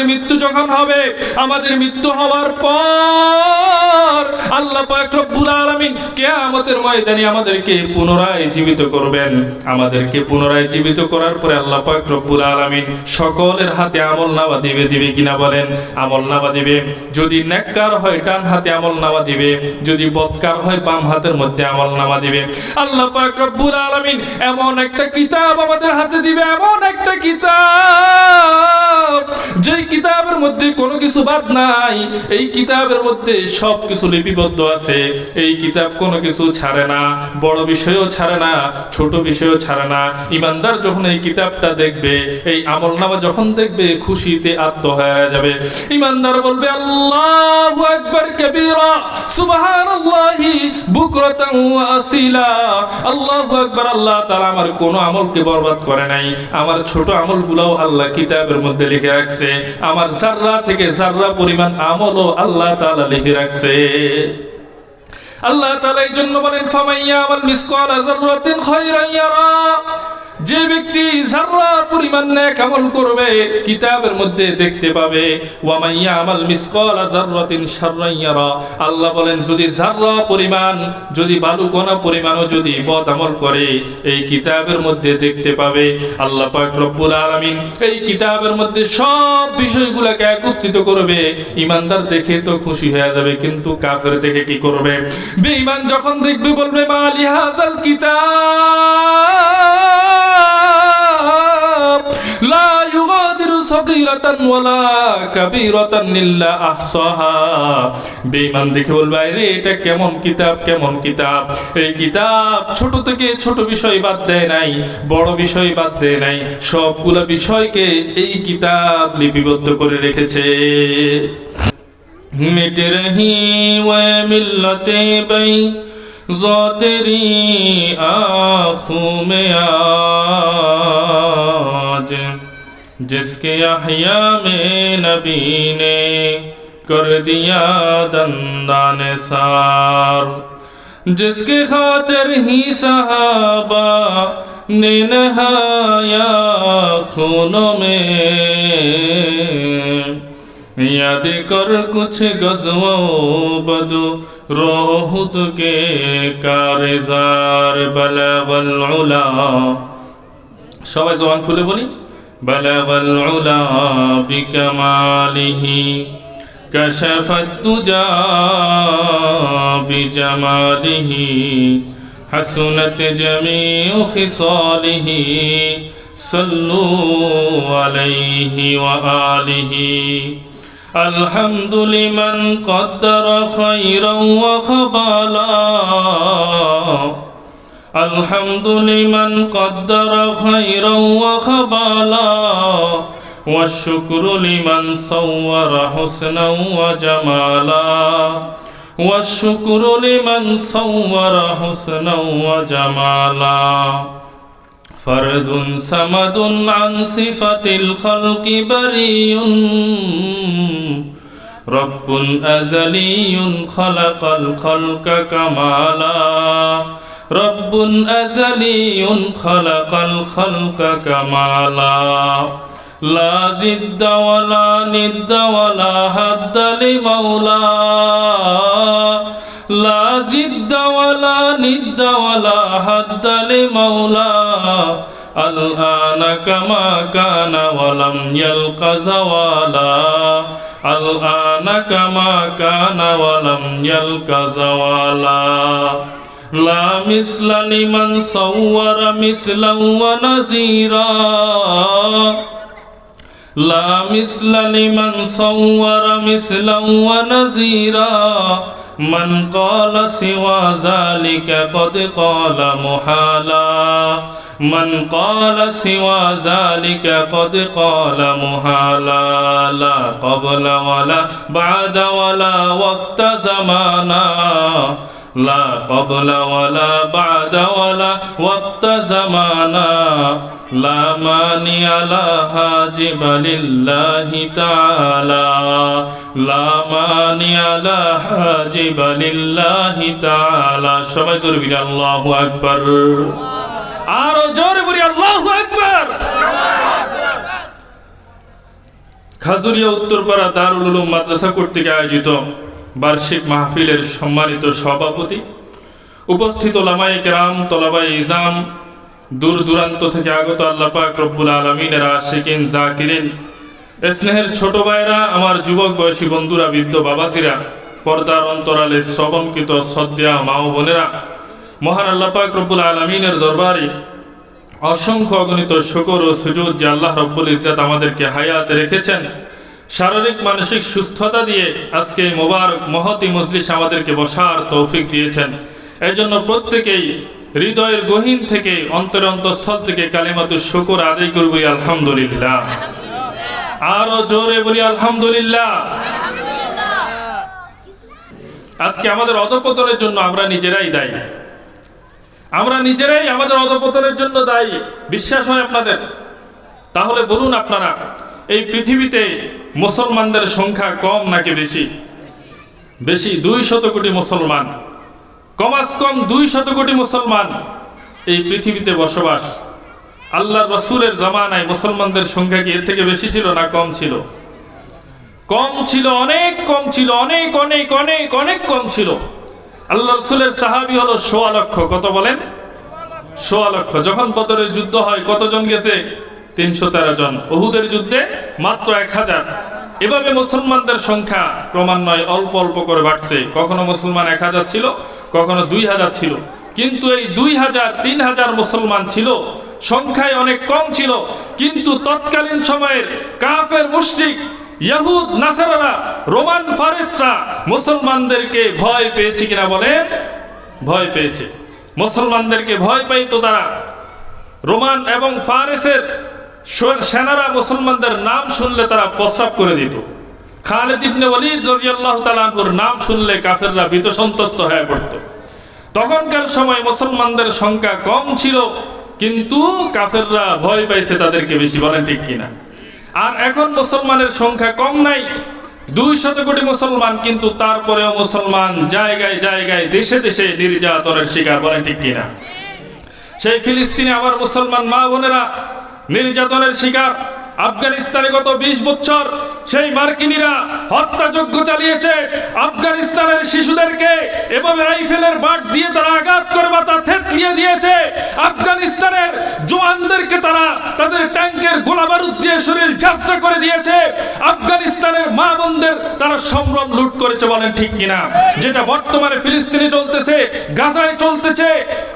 মৃত্যু যখন হবে, আমাদের মৃত্যু হওয়ার পর আল্লাহ পাক রব্বুল আলামিন কিয়ামতের ময়দানে আমাদেরকে পুনরায় জীবিত করবেন। আমাদেরকে পুনরায় জীবিত করার পরে আল্লাহ পাক রব্বুল আলামিন সকলের হাতে আমলনামা দিবে কিনা বলেন? আমলনামা দিবে। যদি নেককার হয় ডান হাতে আমলনামা দিবে, যদি বদকার হয় বাম হাতের মধ্যে আমলনামা দিবে। আল্লাহ পাক রব্বুল আলামিন এমন একটা কিতাব আমাদের হাতে দিবে, এমন একটা কিতাব যে কিতাবের মধ্যে কোনো কিছু বাদ নাই। এই কিতাবের মধ্যে সব কিছু লিপিবদ্ধ আছে। এই কিতাব কোনো কিছু ছাড়ে না, বড় বিষয়ও ছাড়ে না, ছোট বিষয়ও ছাড়ে না। ইমানদার যখন এই কিতাবটা দেখবে, এই আমলনামা যখন দেখবে, খুশিতে আত্ম হয়ে যাবে। ইমানদার বলবে আল্লাহু আকবার কাবীরা, সুবহানাল্লাহি বুকরাতান ওয়া আসিলা। আল্লাহু আকবার, আল্লাহ তাআলা আমার কোনো আমলকে বরবাদ করে নাই। আমার ছোট আমলগুলোও আল্লাহ কিতাবের মধ্যে লিখে রাখছে। আমার জাররা থেকে জাররা পরিমাণ আমলও আল্লাহ তাআলা লিখে রাখছে। আল্লাহ তাআলা এই জন্য বলেন ফামাইয়া আমাল মিসকালা যাররাতিন খায়রান ইয়ারা। যে ব্যক্তি জাররা পরিমাণ নেক আমল করবে কিতাবের মধ্যে দেখতে পাবে। ওয়া মাইয়া আমাল মিসকালা যাররাতিন শাররান ইয়ারা। আল্লাহ বলেন যদি জাররা পরিমাণ, যদি বালুকণা পরিমাণও যদি বদ আমল করে এই কিতাবের মধ্যে দেখতে পাবে। আল্লাহ পাক রব্বুল আলামিন এই কিতাবের মধ্যে সব বিষয়গুলোকে একত্রিত করবে। ইমানদার দেখে তো খুশি হয়ে যাবে, কিন্তু কাফের দেখে কি করবে? বেঈমান যখন দেখবে বলবে মালি হাযাল কিতাব লা ইউগাদিরু সাগীরাতান ওয়ালা কাবীরাতান ইল্লা আহসাহা। বেঈমান দেখে বলবে আরে এটা কেমন কিতাব, কেমন কিতাব। এই কিতাব ছোট থেকে ছোট বিষয় বাদ দেয় নাই, বড় বিষয় বাদ দেয় নাই, সবগুলা বিষয়কে এই কিতাব লিপিবদ্ধ করে রেখেছে। मिट रही वह मिल्लते बई जो तेरी आँखों में आज, जिसके अहया में नबी ने कर दिया दंदान सार, जिसके खातिर ही सहाबा ने नहाया खूनों में। याद कर कुछ गज़वों बदो रोहुद के कारज़ार बलगल उला। सबाई ज़बान खुले बोली बलगल उला बिकमालिही कशफत तुजा बिजमालिही हसनत जमीउ खिसालिही सल्लू अलैहि व आलिही। الحمد لمن قدر خيرا وخبالا، الحمد لمن قدر خيرا وخبالا، والشكر لمن صور حسنا وجمالا، والشكر لمن صور حسنا وجمالا. فرد صمد عن صفة الخلق بريء، رب أزلي خلق الخلق كمالا، رب أزلي خلق الخلق كمالا. لا جد ولا ند ولا حد لمولا، لا جد ولا ند ولا حد لمولا. الآن كما كان ولم يلق زوالا، الآن كما كان ولم يلق زوالا. لا مثل لمن صور مثلا ونظيرا، لا مثل لمن صور مثلا ونظيرا. من قال سوى ذلك قد قال محالا، من قال سوى ذلك قد قال محالا. لا قبل ولا بعد ولا وقت زمانا، لا قبل ولا بعد ولا وقت زمانا. لا مانع لا حاجب لله تعالى، لا مانع لا حاجب لله تعالى. সবাই জোরে বলি আল্লাহু আকবার, আরো জোরে বলি আল্লাহু আকবার। খাজুরিয়া উত্তরপাড়া দারুল উলুম মাদ্রাসা কর্তৃক আয়োজিত বার্ষিক মাহফিলের সম্মানিত সভাপতি, উপস্থিত ওলামায়ে কেরাম, তলাবায়ে ইজাম, দূর দূরান্ত থেকে আগত আল্লাহ পাক রব্বুল আলামিনের আশিকিন জাকিরিন, স্নেহের ছোট ভাইরা, আমার যুবক বয়সী বন্ধুরা, বৃদ্ধ বাবাজিরা, পর্দার অন্তরালে শ্রবণকৃত শ্রদ্ধা মা ও বোনেরা, মহান আল্লাহ পাক রব্বুল আলামিনের দরবারে অসংখ্য অগণিত শুকর ও সুজুদ যে আল্লাহ রব্বুল ইজ্জত আমাদেরকে হায়াত রেখেছেন, শারীরিক মানসিক সুস্থতা দিয়ে আজকে মোবারক মহতি মজলিস আমাদেরকে বসার তৌফিক দিয়েছেন। এজন্য প্রত্যেকেই হৃদয়ের গহীন থেকে, অন্তরের অন্তঃস্থল থেকে কালিমাতুশ শুকর আদায় করে বলি আলহামদুলিল্লাহ। আরো জোরে বলি আলহামদুলিল্লাহ। আজকে আমাদের অধঃপতনের জন্য আমরা নিজেরাই দায়ী। আমরা নিজেরাই আমাদের অধঃপতনের জন্য দায়ী। বিশ্বাস হয় আপনাদের? তাহলে বলুন আপনারা, এই পৃথিবীতে মুসলমানদের সংখ্যা কম নাকি বেশি? বেশি। 200 কোটি মুসলমান, কমাস কম 200 কোটি মুসলমান এই পৃথিবীতে বসবাস। আল্লাহর রাসূলের জামানায় মুসলমানদের সংখ্যা কি এর থেকে বেশি ছিল না কম ছিল? কম ছিল, অনেক কম ছিল, অনেক অনেক অনেক অনেক কম ছিল। আল্লাহ রাসূলের সাহাবী হলো 1.25 লক্ষ। কত বলেন? 1.25 লক্ষ। যখন বদরের যুদ্ধ হয় কতজন গেছে? 313 জন। উহুদের যুদ্ধে মাত্র 1000। এভাবে মুসলমানদের সংখ্যা ক্রমান্বয়ে অল্প অল্প করে বাড়ছে। কখনো মুসলমান 1000 ছিল, কখনো 2000 ছিল। কিন্তু এই 2000 3000 মুসলমান ছিল, সংখ্যায় অনেক কম ছিল। কিন্তু তৎকালীন সময়ের কাফের মুশরিক, ইহুদ নাসারারা, রোমান ফারেসরা মুসলমানদেরকে ভয় পেয়েছে কিনা বলে? ভয় পেয়েছে। মুসলমানদেরকে ভয় পাইতো তারা। রোমান এবং ফারেসের সেনারা মুসলমানদের নাম শুনলে তারা প্রস্রাব করে দিত। খালিদ ইবনে ওয়ালিদ রাদিয়াল্লাহু তাআলা আনহুর নাম শুনলে কাফেররা ভীত সন্ত্রস্ত হয়ে পড়ত। তখনকার সময় মুসলমানদের সংখ্যা কম ছিল, কিন্তু কাফেররা ভয় পাইছে তাদেরকে বেশি। বলেন ঠিক কিনা? আর এখন মুসলমানের সংখ্যা কম নাই, 200 কোটি মুসলমান, কিন্তু তারপরেও মুসলমান জায়গায় জায়গায় দেশে দেশে নির্যাতনের শিকার। বলেন ঠিক কিনা? সেই ফিলিস্তিনে আবার মুসলমান মা বোনেরা নির্যাতনের শিকার। আফগানিস্তানে গত 20 বছর সেই মার্কিনীরা হত্যাযজ্ঞ চালিয়েছে। আফগানিস্তানের শিশুদেরকে এভাবে রাইফেলের বাট দিয়ে তারা আঘাত করে মাথা থেতলিয়ে দিয়েছে। আফগানিস্তানের জওয়ানদেরকে তারা তাদের ট্যাঙ্কের গোলা বারুদ দিয়ে শরীর ঝাপসা করে দিয়েছে। আফগানিস্তানের মা বোনদের তারা সম্ভ্রম লুট করেছে। বলেন ঠিক কিনা? যেটা বর্তমানে ফিলিস্তিনে চলতেছে, গাজায় চলতেছে।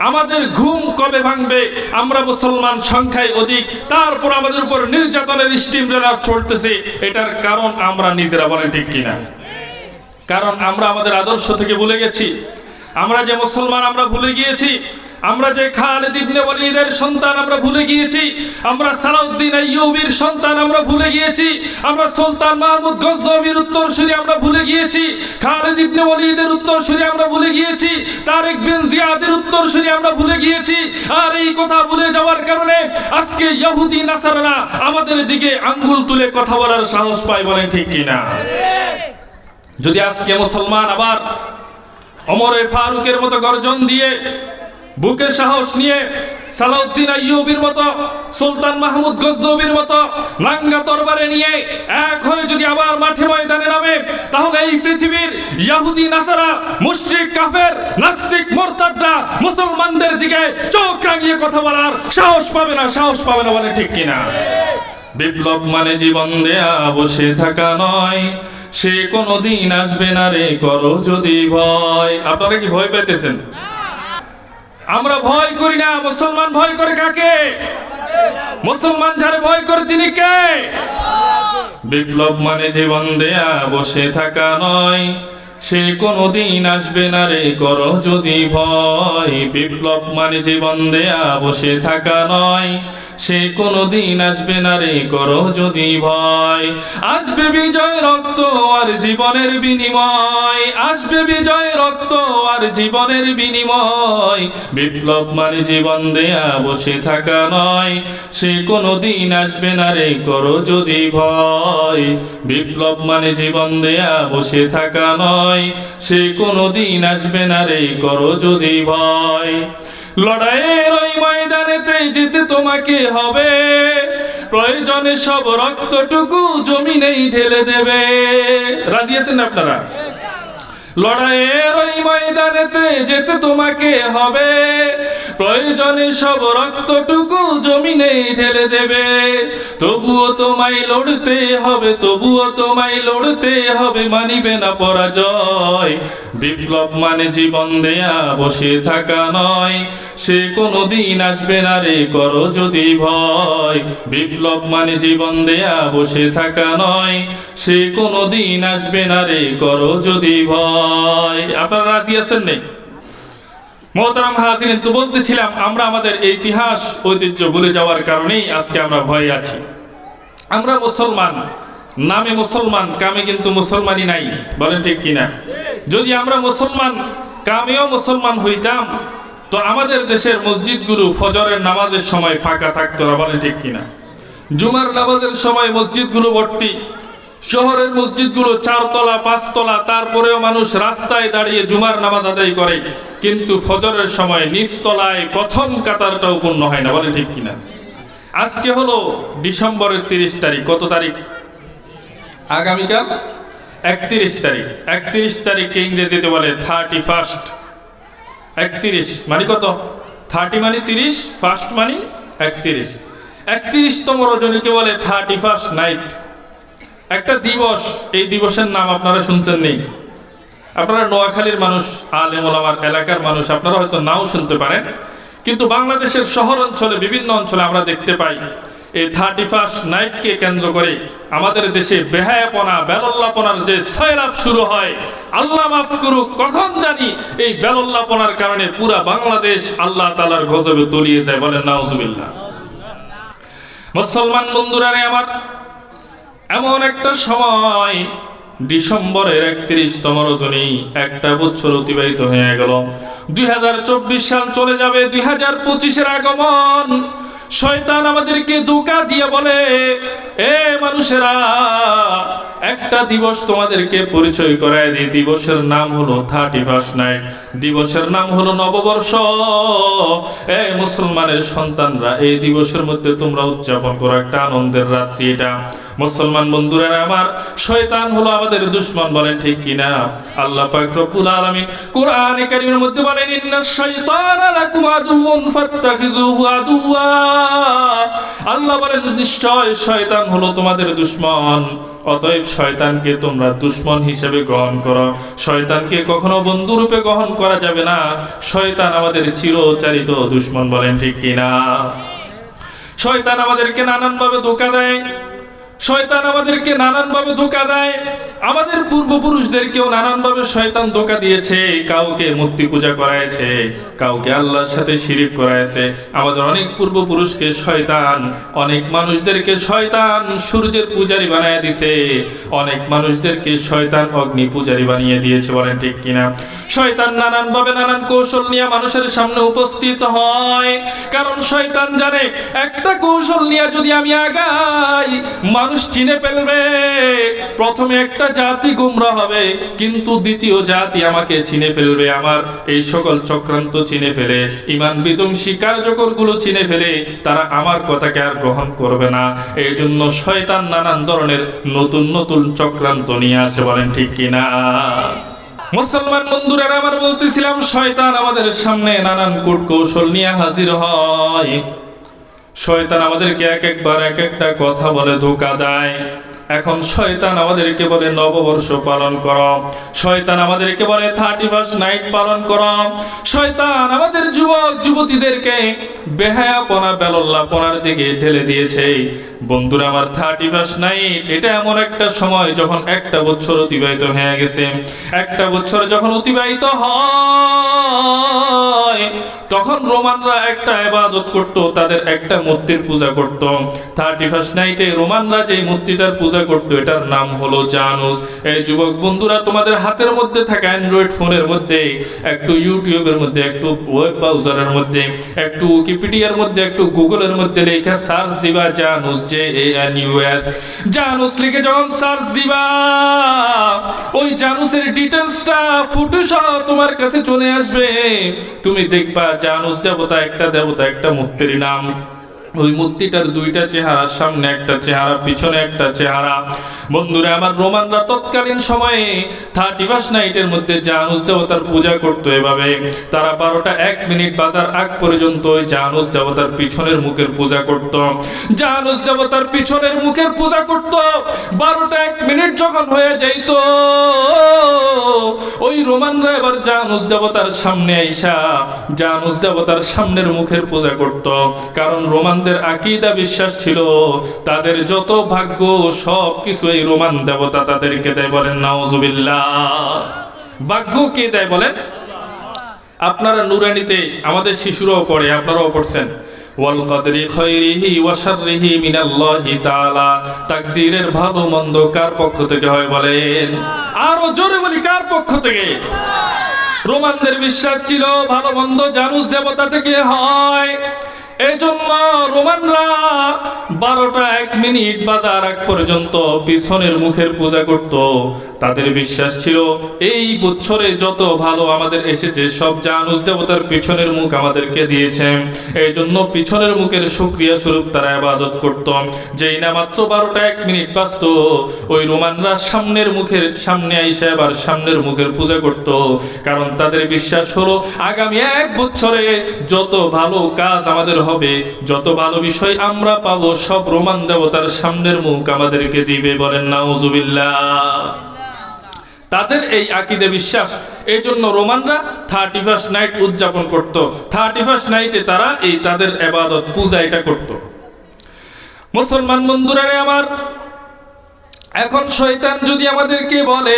আমাদের ঘুম কবে ভাঙবে? আমরা মুসলমান সংখ্যায় অধিক, তারপর আমাদের উপর নির্যাতনের স্টিম রোলার চলতেছে। এটার কারণ আমরা নিজেরা। বলেন ঠিক কিনা? কারণ আমরা আমাদের আদর্শ থেকে ভুলে গেছি। আমরা যে মুসলমান আমরা ভুলে গিয়েছি। আমরা যে খালিদ ইবনে ওয়ালিদের সন্তান আমরা ভুলে গিয়েছি। আমরা সালাউদ্দিন আইয়ুবীর সন্তান আমরা ভুলে গিয়েছি। আমরা সুলতান মাহমুদ গজনবীর উত্তরসূরি আমরা ভুলে গিয়েছি। খালিদ ইবনে ওয়ালিদের উত্তরসূরি আমরা ভুলে গিয়েছি। তারেক বিন জিয়াদের উত্তরসূরি আমরা ভুলে গিয়েছি। আর এই কথা ভুলে যাওয়ার কারণে আজকে ইহুদি নাসারারা আমাদের দিকে আঙ্গুল তুলে কথা বলার সাহস পায়। বলেন ঠিক কিনা? যদি আজকে মুসলমান আবার ওমরে ফারুকের মতো গর্জন দিয়ে, বুকে সাহস নিয়ে, সালাউদ্দিন আইয়ুবীর মতো, সুলতান মাহমুদ গজনবীর মতো নাঙ্গা তরবারে নিয়ে এক হয়ে যদি আবার মাঠে ময়দানে নামে, তাহলে এই পৃথিবীর ইহুদি নাসারা, মুশরিক, কাফের, নাস্তিক, মুরতাদরা মুসলমানদের দিকে চোখ রাঙিয়ে কথা বলার সাহস পাবে না। সাহস পাবে না। বলে ঠিক কিনা? বিপ্লব মানে জীবন দেয়া, বসে থাকা নয়। সে কোনদিন আসবে না রে, করো যদি ভয়। আপনারা কি ভয় পেতেছেন? আমরা ভয় করি না। মুসলমান ভয় করে কাকে? মুসলমান যারা ভয় করে তিনি কে? বিপ্লব মানে জীবন দেয়া, বসে থাকা নয়। সে কোনদিন আসবে না রে, করো যদি ভয়। বিপ্লব মানে জীবন দেয়া, বসে থাকা নয়। সে কোনদিন আসবে না রে, করো যদি ভয়। আসবে বিজয়, রক্ত আর জীবনের বিনিময়। আসবে বিজয়, রক্ত আর জীবনের বিনিময়। বিপ্লব মানে জীবন দেয়া, বসে থাকা নয়। সে কোনদিন আসবে না রে, করো যদি ভয়। বিপ্লব মানে জীবন দেয়া, বসে থাকা নয়। সে কোনদিন আসবে না রে, করো যদি ভয়। লড়াইয়ের ওই ময়দানেতে যেতে তোমাকে হবে। প্রয়োজনে সব রক্তটুকু জমিনেই ঢেলে দেবে। রাজি আছেন না আপনারা? লড়াইয়ের ওই ময়দানেতে যেতে তোমাকে হবে, প্রয়োজনে সব রক্তটুকু জমিনেই ঢেলে দেবে। তবুও তোমায় লড়তে হবে, তবুও তোমায় লড়তে হবে, মানিবে না পরাজয়। বিপ্লব মানে জীবন দেয়া বসে থাকা নয়, সে কোনো দিন আসবে না রে করো যদি ভয়। বিপ্লব মানে জীবন দেয়া বসে থাকা নয়, সে কোনো দিন আসবে না রে করো যদি ভয়। আপনারা রাজি আছেন নেই? মোহতারাম হাজিরিন, তো বলতেছিলাম আমরা আমাদের ইতিহাস ঐতিহ্য ভুলে যাওয়ার কারণেই আজকে আমরা ভয়ে আছি। আমরা মুসলমান, নামে মুসলমান, কামে কিন্তু মুসলমানই নাই, বলেন ঠিক কিনা? যদি আমরা মুসলমান, কামেও মুসলমান হইতাম, তো আমাদের দেশের মসজিদগুলো ফজরের নামাজের সময় ফাঁকা থাকতো না, বলেন ঠিক কিনা? জুমার নামাজের সময় মসজিদগুলো ভর্তি, শহরের মসজিদগুলো 4 তলা 5 তলা, তারপরেও মানুষ রাস্তায় দাঁড়িয়ে জুমার নামাজ আদায় করে, কিন্তু ফজরের সময় নিচতলায় প্রথম কাতারটাও পূর্ণ হয় না, বলে ঠিক কিনা? আজকে হলো ডিসেম্বরের 30 তারিখ। কত তারিখ? আগামীকাল 31 তারিখ। 31 তারিখকে ইংরেজিতে বলে 31st। 31 মানে কত? 30 মানে 30, ফার্স্ট মানে 31। 31তম রজনীকে বলে 31st নাইট। একটা দিবস, এই দিবসের নাম আপনারা শুনছেন নেই? আপনারা নোয়াখালীর মানুষ, আলেম ওলামার এলাকার মানুষ, আপনারা হয়তো নাও শুনতে পারেন, কিন্তু বাংলাদেশের শহর অঞ্চলে, বিভিন্ন অঞ্চলে আমরা দেখতে পাই এই 31st নাইটকে কেন্দ্র করে আমাদের দেশে বেহায়াপনা, বেলল্লাপনার যে সয়লাভ শুরু হয়, আল্লাহ মাফ করুক, কখন জানি এই বেলল্লাপনার কারণে পুরা বাংলাদেশ আল্লাহ তাআলার গজবে তলিয়ে যায়, বলেন নাউজুবিল্লাহ। মুসলমান বন্ধুরা রে আমার, এমন একটা সময় ডিসেম্বরের 31তম রজনী, একটা বছর অতিবাহিত হয়ে গেল, 2024 সাল চলে যাবে, 2025-এর আগমন। শয়তান আমাদেরকে ধোঁকা দিয়ে বলে, এ মানুষেরা, একটা দিবস তোমাদেরকে পরিচয় করায় দিই, দিবসের নাম হলো 31st নাইট, দিবসের নাম হলো নববর্ষ। এ মুসলমানের সন্তানরা, এই দিবসের মধ্যে তোমরা উদযাপন করো একটা আনন্দের রাত্রি এটা। মুসলমান বন্ধুরা আমার, শয়তান হলো আমাদের দুশমন, বলেন ঠিক কিনা? আল্লাহ পাক রব্বুল আলামিন কোরআনে কারীমের মধ্যে বলেন, ইন্নাশ শাইতানা লাকুম আদুউন ফাত্তাখিযুহু আদুওয়া। আল্লাহ বলেন, নিশ্চয় শয়তান হলো তোমাদের দুশমন, অতএব শয়তানকে তোমরা দুশমন হিসেবে গ্রহণ করো। শয়তানকে কখনো বন্ধুরূপে গ্রহণ করা যাবে না, শয়তান আমাদের চিরচারিত দুশমন, বলেন ঠিক কিনা? শয়তান আমাদেরকে নানানভাবে ধোঁকা দেয়, শয়তান আমাদেরকে নানানভাবে ধোঁকা দেয়। আমাদের পূর্বপুরুষদেরকেও নানানভাবে শয়তান ধোঁকা দিয়েছে, কাউকে মূর্তি পূজা করায়ছে, কাউকে আল্লাহর সাথে শিরিক করায়ছে। আমাদের অনেক পূর্বপুরুষকে শয়তান, অনেক মানুষদেরকে শয়তান সূর্যের পূজারী বানিয়ে দিয়েছে, অনেক মানুষদেরকে শয়তান অগ্নি পূজারী বানিয়ে দিয়েছে, বলেন ঠিক কিনা? শয়তান নানানভাবে নানান কৌশল নিয়ে মানুষের সামনে উপস্থিত হয়, কারণ শয়তান জানে একটা কৌশল নিয়ে যদি আমি আগাই, মানুষ চিনে ফেলবে। প্রথমে একটা জাতি গোমরা হবে, কিন্তু দ্বিতীয় জাতি আমাকে চিনে ফেলবে, আমার এই সকল চক্রান্ত চিনে ফেলে, ঈমান বিধ্বংসী কার্যকরগুলো চিনে ফেলে, তারা আমার কথাকে আর গ্রহণ করবে না। এই জন্য শয়তান নানান ধরনের নতুন নতুন চক্রান্ত নিয়ে আসে, বলেন ঠিক কিনা? মুসলমান বন্ধুরা আমার, বলতেছিলাম শয়তান আমাদের সামনে নানান কূট কৌশল নিয়ে হাজির হয়। শয়তান আমাদেরকে এক একবার এক একটা কথা বলে ধোঁকা দেয়। এখন শয়তান আমাদেরকে বলে নববর্ষ পালন করো, শয়তান আমাদেরকে বলে 31st নাইট পালন করো। শয়তান আমাদের যুবক যুবতীদেরকে বেহায়াপনা, বেলল্লাপনার দিকে ঠেলে দিয়েছে। বন্ধুরা আমার, 31st নাইট এটা এমন একটা সময় যখন একটা বছর অতিবাহিত হয়ে গেছে। একটা বছর যখন অতিবাহিত হয়, তখন রোমানরা একটা ইবাদত করত, তাদের একটা মূর্তির পূজা করত। 31st নাইটে রোমানরা যে মূর্তিটার পূজা করত, এটার নাম হলো জানুস। এই যুবক বন্ধুরা, তোমাদের হাতের মধ্যে থাকা অ্যান্ড্রয়েড ফোনের মধ্যে একটু ইউটিউবের মধ্যে, একটু ওয়েব ব্রাউজারের মধ্যে, একটু উইকিপিডিয়ার মধ্যে, একটু গুগলের মধ্যে লেখা সার্চ দিবা জানুস, JANUS, জানুস লিখে যখন সার্চ দিবা, ওই জানুসের ডিটেইলসটা ফুটো সহ তোমার কাছে চলে আসবে। তুমি দেখবা জানুস দেবতা একটা মূর্তির নাম। ওই মূর্তিটার দুইটা চেহারা, সামনে একটা চেহারা, পিছনে একটা চেহারা। বন্ধুরা আমার, রোমানরা তৎকালীন সময়ে 31 নাইটের মধ্যে জানুস দেবতার পূজা করতো এভাবে। তারা 12টা 1 মিনিট বাজার আগ পর্যন্ত ওই জানুস দেবতার পিছনের মুখের পূজা করত। জানুস দেবতার পিছনের মুখের পূজা করত। 12টা 1 মিনিট যখন হয়ে যাইত, ওই রোমানরা এবার জানুস দেবতার সামনে আইসা জানুস দেবতার সামনের মুখের পূজা করত। কারণ রোমানদের আকীদা বিশ্বাস ছিল তাদের যত ভাগ্য সব কিছু এই রোমান দেবতা তাদেরকে দেয়। বলেন নাউজুবিল্লাহ। ভাগ্য কে দেয় বলেন? আপনারা নুরানিতে আমাদের শিশুরাও পড়ে, আপনারাও পড়ছেন, ওয়াল কদরি খায়রিহি ওয়া শাররিহি মিনাল্লাহি তাআলা। তাকদীরের ভালো মন্দ কার পক্ষ থেকে হয় বলেন? আরো জোরে বলি, কার পক্ষ থেকে? রোমানদের বিশ্বাস ছিল ভালো মন্দ জানুস দেবতা থেকে হয়। এজন্য রোমানরা 12টা 1 মিনিট বাজার আগ পর্যন্ত পিছনের মুখের পূজা করত। তাদের বিশ্বাস ছিল এই বছরে যত ভালো আমাদের এসেছে সব জানুস দেবতার পিছনের মুখ আমাদেরকে দিয়েছে। এই জন্য পিছনের মুখের শুকরিয়া স্বরূপ তারা ইবাদত করত। যেই না মাত্র 12টা 1 মিনিট বাজত, ওই রোমানরা সামনের মুখের সামনে আইসা এবার সামনের মুখের পূজা করত। কারণ তাদের বিশ্বাস হলো আগামী 1 বছরে যত ভালো কাজ আমাদের হবে, যত ভালো বিষয় আমরা পাবো, সব রোমান দেবতার সামনের মুখ আমাদেরকে দিবে। বলেন নাউজুবিল্লাহ। তাদের এই আকীদা বিশ্বাস, এই জন্য রোমানরা 31 নাইট উদযাপন করত। 31 নাইটে তারা এই তাদের ইবাদত পূজা এটা করত। মুসলমান বন্ধুরা আমার, এখন শয়তান যদি আমাদেরকে বলে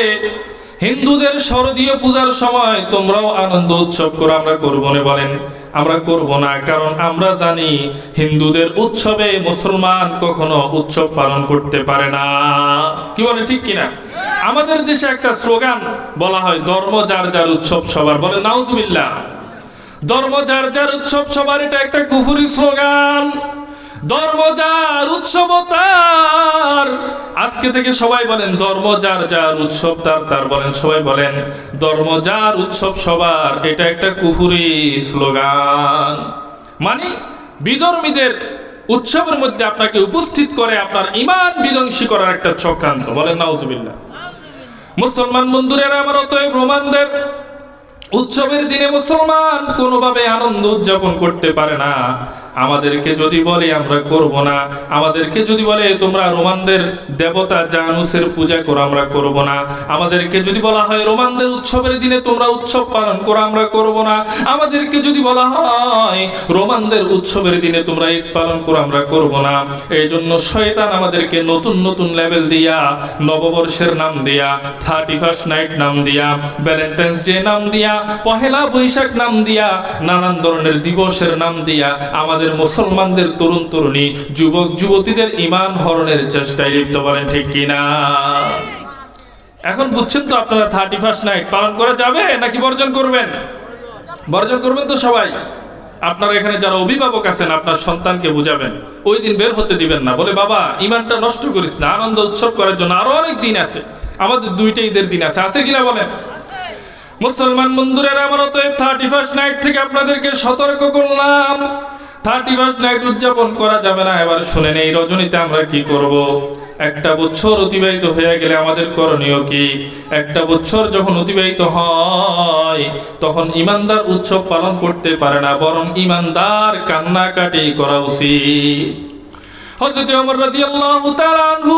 হিন্দুদের শারদীয় পূজার সময় তোমরাও আনন্দ উৎসব করো, আমরা করব না, বলেন আমরা করব না। কারণ আমরা জানি হিন্দুদের উৎসবে মুসলমান কখনো উৎসব পালন করতে পারে না। কি বলে, ঠিক কিনা? আমাদের দেশে একটা স্লোগান বলা হয়, ধর্ম যার যার উৎসব সবার। বলে নাউজুবিল্লাহ। ধর্ম যার যার উৎসব সবার, এটা একটা কুফরি স্লোগান। ধর্ম যার উৎসব তার। আজকে থেকে সবাই বলেন ধর্ম যার যার উৎসব তার তার। বলেন সবাই বলেন ধর্ম যার উৎসব সবার। এটা একটা কুফরি স্লোগান। মানে বিধর্মীদের উৎসবের মধ্যে আপনাকে উপস্থিত করে আপনার ঈমান বিধ্বংসী করার একটা চক্রান্ত। বলেন নাউজুবিল্লাহ। মুসলমান বন্ধুরা আমার, অতএব রোমানদের উৎসবের দিনে মুসলমান কোনোভাবে আনন্দ উদযাপন করতে পারে না। আমাদেরকে যদি বলে আমরা করব না, আমাদেরকে যদি বলে তোমরা রোমানদের দেবতা জানুসের পূজা করো, আমরা করব না। আমাদেরকে যদি বলা হয় রোমানদের উৎসবের দিনে তোমরা উৎসব পালন করো, আমরা করব না। আমাদেরকে যদি বলা হয় রোমানদের উৎসবের দিনে তোমরা ঈদ পালন করো, আমরা করব না। এই জন্য শয়তান আমাদেরকে নতুন নতুন লেভেল দিয়া, নববর্ষের নাম দিয়া, 31 নাইট নাম দিয়া, ভ্যালেন্টাইন্স ডে নাম দিয়া, পহেলা বৈশাখ নাম দিয়া, নানান ধরনের দিবসের নাম দিয়া আমাদের মুসলমানদের তরুণ তরুণী, যুবক যুবতীদের ঈমান হরণের চেষ্টায় লিপ্ত। বলেন ঠিক কিনা? এখন বুঝছেন তো আপনারা 31 নাইট পালন করা যাবে নাকি বর্জন করবেন? বর্জন করবেন তো সবাই। আপনারা এখানে যারা অভিভাবক আছেন আপনার সন্তানকে বুঝাবেন, ওই দিন বের হতে দিবেন না। বলে বাবা ঈমানটা নষ্ট করিস না, আনন্দ উৎসব করার জন্য আরো অনেক দিন আছে, আমাদের 2টা ঈদের দিন আছে। আছে কিনা বলেন? মুসলমান বন্ধুরা আমার, অতএব 31 নাইট থেকে আপনাদেরকে সতর্ক করলাম, 31 নাইট উদযাপন করা যাবে না। এবার শুনেন এই রজনীতে আমরা কি করব। একটা বছর অতিবাহিত হয়ে গেলে আমাদের করণীয় কি? একটা বছর যখন অতিবাহিত হয় তখন ইমানদার উৎসব পালন করতে পারে না, বরং ইমানদার কান্নাকাটি করা উচিত। হযরত ওমর রাদিয়াল্লাহু তাআলা আনহু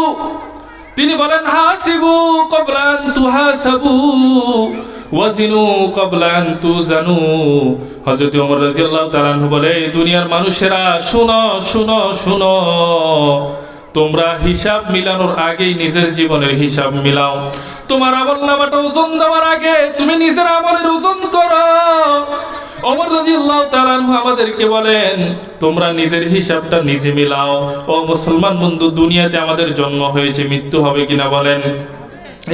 তিনি বলেন, হাসিবু ক্বাবলা আন তুহাসাবু ওয়াজিনু ক্বাবলা আন তুজানু। হযরত ওমর রাদিয়াল্লাহু তাআলা আনহু বলে, দুনিয়ার মানুষেরা শুনো শুনো শুনো, তোমরা হিসাব মিলানোর আগেই নিজের জীবনের হিসাব মিলাও। তোমার আমলনামাটা ওজন দেওয়ার আগে তুমি নিজের আমলের ওজন করো। ওমর রাদিয়াল্লাহু তাআলা আনহু আমাদেরকে বলেন, তোমরা নিজের হিসাবটা নিজে মিলাও। ও মুসলমান বন্ধু, দুনিয়াতে আমাদের জন্ম হয়েছে, মৃত্যু হবে কিনা বলেন?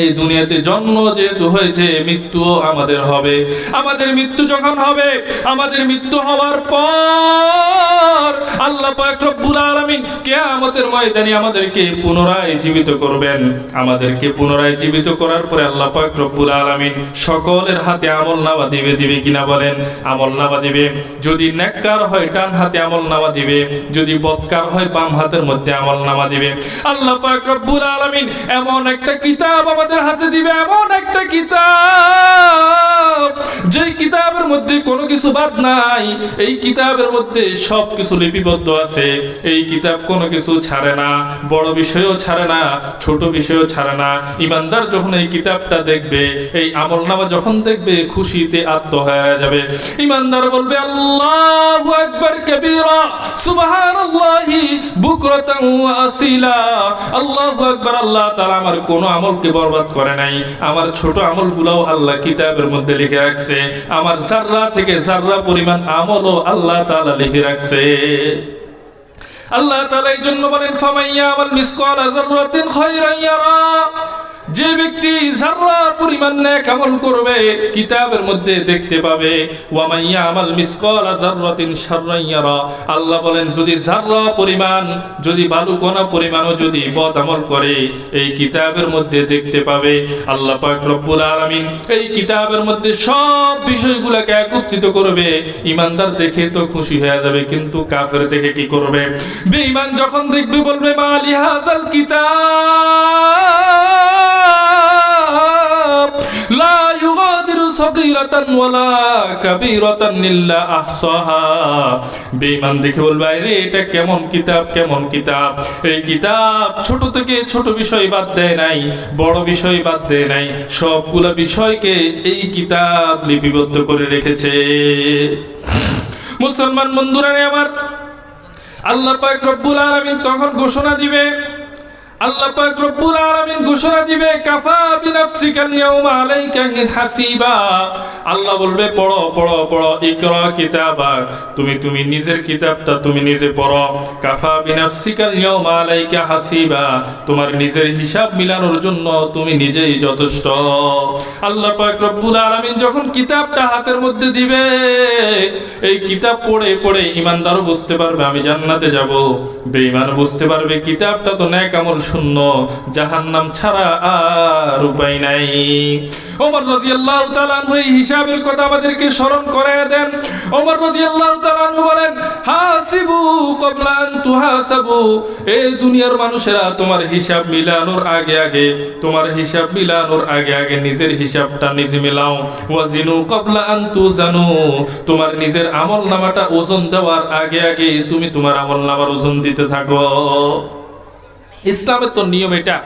এই দুনিয়াতে জন্ম যেহেতু হয়েছে, মৃত্যুও আমাদের হবে। আমাদের মৃত্যু যখন হবে, আমাদের মৃত্যু হওয়ার পর আল্লাহ পাক রব্বুল আলামিন কিয়ামতের ময়দানে আমাদেরকে পুনরায় জীবিত করবেন। আমাদেরকে পুনরায় জীবিত করার পরে আল্লাহ পাক রব্বুল আলামিন সকলের হাতে আমলনামা দিবে কিনা বলেন? আমলনামা দিবে। যদি নেককার হয় ডান হাতে আমলনামা দিবে, যদি বদকার হয় বাম হাতের মধ্যে আমলনামা দিবে। আল্লাহ পাক রব্বুল আলামিন এমন একটা কিতাব আমাদের হাতে দিবে, এমন একটা কিতাব যে কিতাবের মধ্যে কোনো কিছু বাদ নাই। এই কিতাবের মধ্যে সব কিছু লিপিবদ্ধ আছে। এই কিতাব কোনো কিছু ছাড়ে না, বড় বিষয়ও ছাড়ে না, ছোট বিষয়ও ছাড়ে না। ইমানদার যখন এই কিতাবটা দেখবে, এই আমলনামা যখন দেখবে, খুশিতে আত্ম হয়ে যাবে। ইমানদার বলবে আল্লাহু আকবার কাবীরা, সুবহানাল্লাহি বুকরাতান ওয়া আসিলা। আল্লাহু আকবার। আল্লাহ তাআলা আমার কোন আমলকে বরবাদ করে নাই। আমার ছোট আমলগুলোও আল্লাহ কিতাবের মধ্যে লিখে রাখছে। আমার যাররা থেকে যাররা পরিমাণ আমলও আল্লাহ তাআলা লিখে রাখছে। আল্লাহ তাআলা এই জন্য বলেন ফামাইয়া আমাল মিসকালা যাররাতিন খায়রান ইয়ারা। যে ব্যক্তি যাররা পরিমাণ নেক আমল করবে কিতাবের মধ্যে দেখতে পাবে। ওয়া মাইয়া আমাল মিসকালা যাররাতিন শাররান ইয়ারা। আল্লাহ বলেন যদি যাররা পরিমাণ, যদি বালুকণা পরিমাণও যদি বদ আমল করে এই কিতাবের মধ্যে দেখতে পাবে। আল্লাহ পাক রব্বুল আলামিন এই কিতাবের মধ্যে সব বিষয়গুলোকে একত্রিত করবে। ইমানদার দেখে তো খুশি হয়ে যাবে, কিন্তু কাফের দেখে কি করবে? বেঈমান যখন দেখবে বলবে মালি হাযাল কিতাব লা ইউগাদিরু সাগীরাতান ওয়ালা কাবীরাতান ইল্লা আহসাহা। বেঈমান দেখে বলবে আরে এটা কেমন কিতাব, কেমন কিতাব। এই কিতাব ছোট থেকে ছোট বিষয় বাদ দেয় নাই, বড় বিষয় বাদ দেয় নাই, সবগুলা বিষয়কে এই কিতাব লিপিবদ্ধ করে রেখেছে। মুসলমান বন্ধুরা আমার, আল্লাহ পাক রব্বুল আলামিন তখন ঘোষণা দিবে, আল্লাহ পাক রব্বুল আলামিন ঘোষণা দিবে কাফা বিনাফসিকাল ইয়াউমা আলাইকা হাসিবা। আল্লাহ বলবে পড়ো পড়ো পড়ো, ইকরা কিতাবাক, তুমি নিজের কিতাবটা তুমি নিজে পড়ো। কাফা বিনাফসিকাল ইয়াউমা আলাইকা হাসিবা, তোমার নিজের হিসাব মিলানোর জন্য তুমি নিজেই যথেষ্ট। আল্লাহ পাক রব্বুল আলামিন যখন কিতাবটা হাতের মধ্যে দিবে, এই কিতাব পড়ে পড়ে ইমানদারও বুঝতে পারবে আমি জান্নাতে যাব, বেঈমান বুঝতে পারবে কিতাবটা তো নেক আমল শূন্য, জাহান্নাম ছাড়া আর উপায় নাই। ওমর রাদিয়াল্লাহু তাআলা আনহু এই হিসাবের কথা আমাদেরকে স্মরণ করায় দেন। ওমর রাদিয়াল্লাহু তাআলা আনহু বলেন হাসিবু ক্বাবলা আন তুহাসাবু। এই দুনিয়ার মানুষেরা তোমার হিসাব মিলানোর আগে আগে, তোমার হিসাব মিলানোর আগে আগে নিজের হিসাবটা নিজে মিলাও। ওয়াজিনু ক্বাবলা আন তুজানু, তোমার নিজের আমলনামাটা ওজন দেওয়ার আগে আগে তুমি তোমার আমলনামার ওজন দিতে থাকো। ইসলামের তো নিয়ম এটা,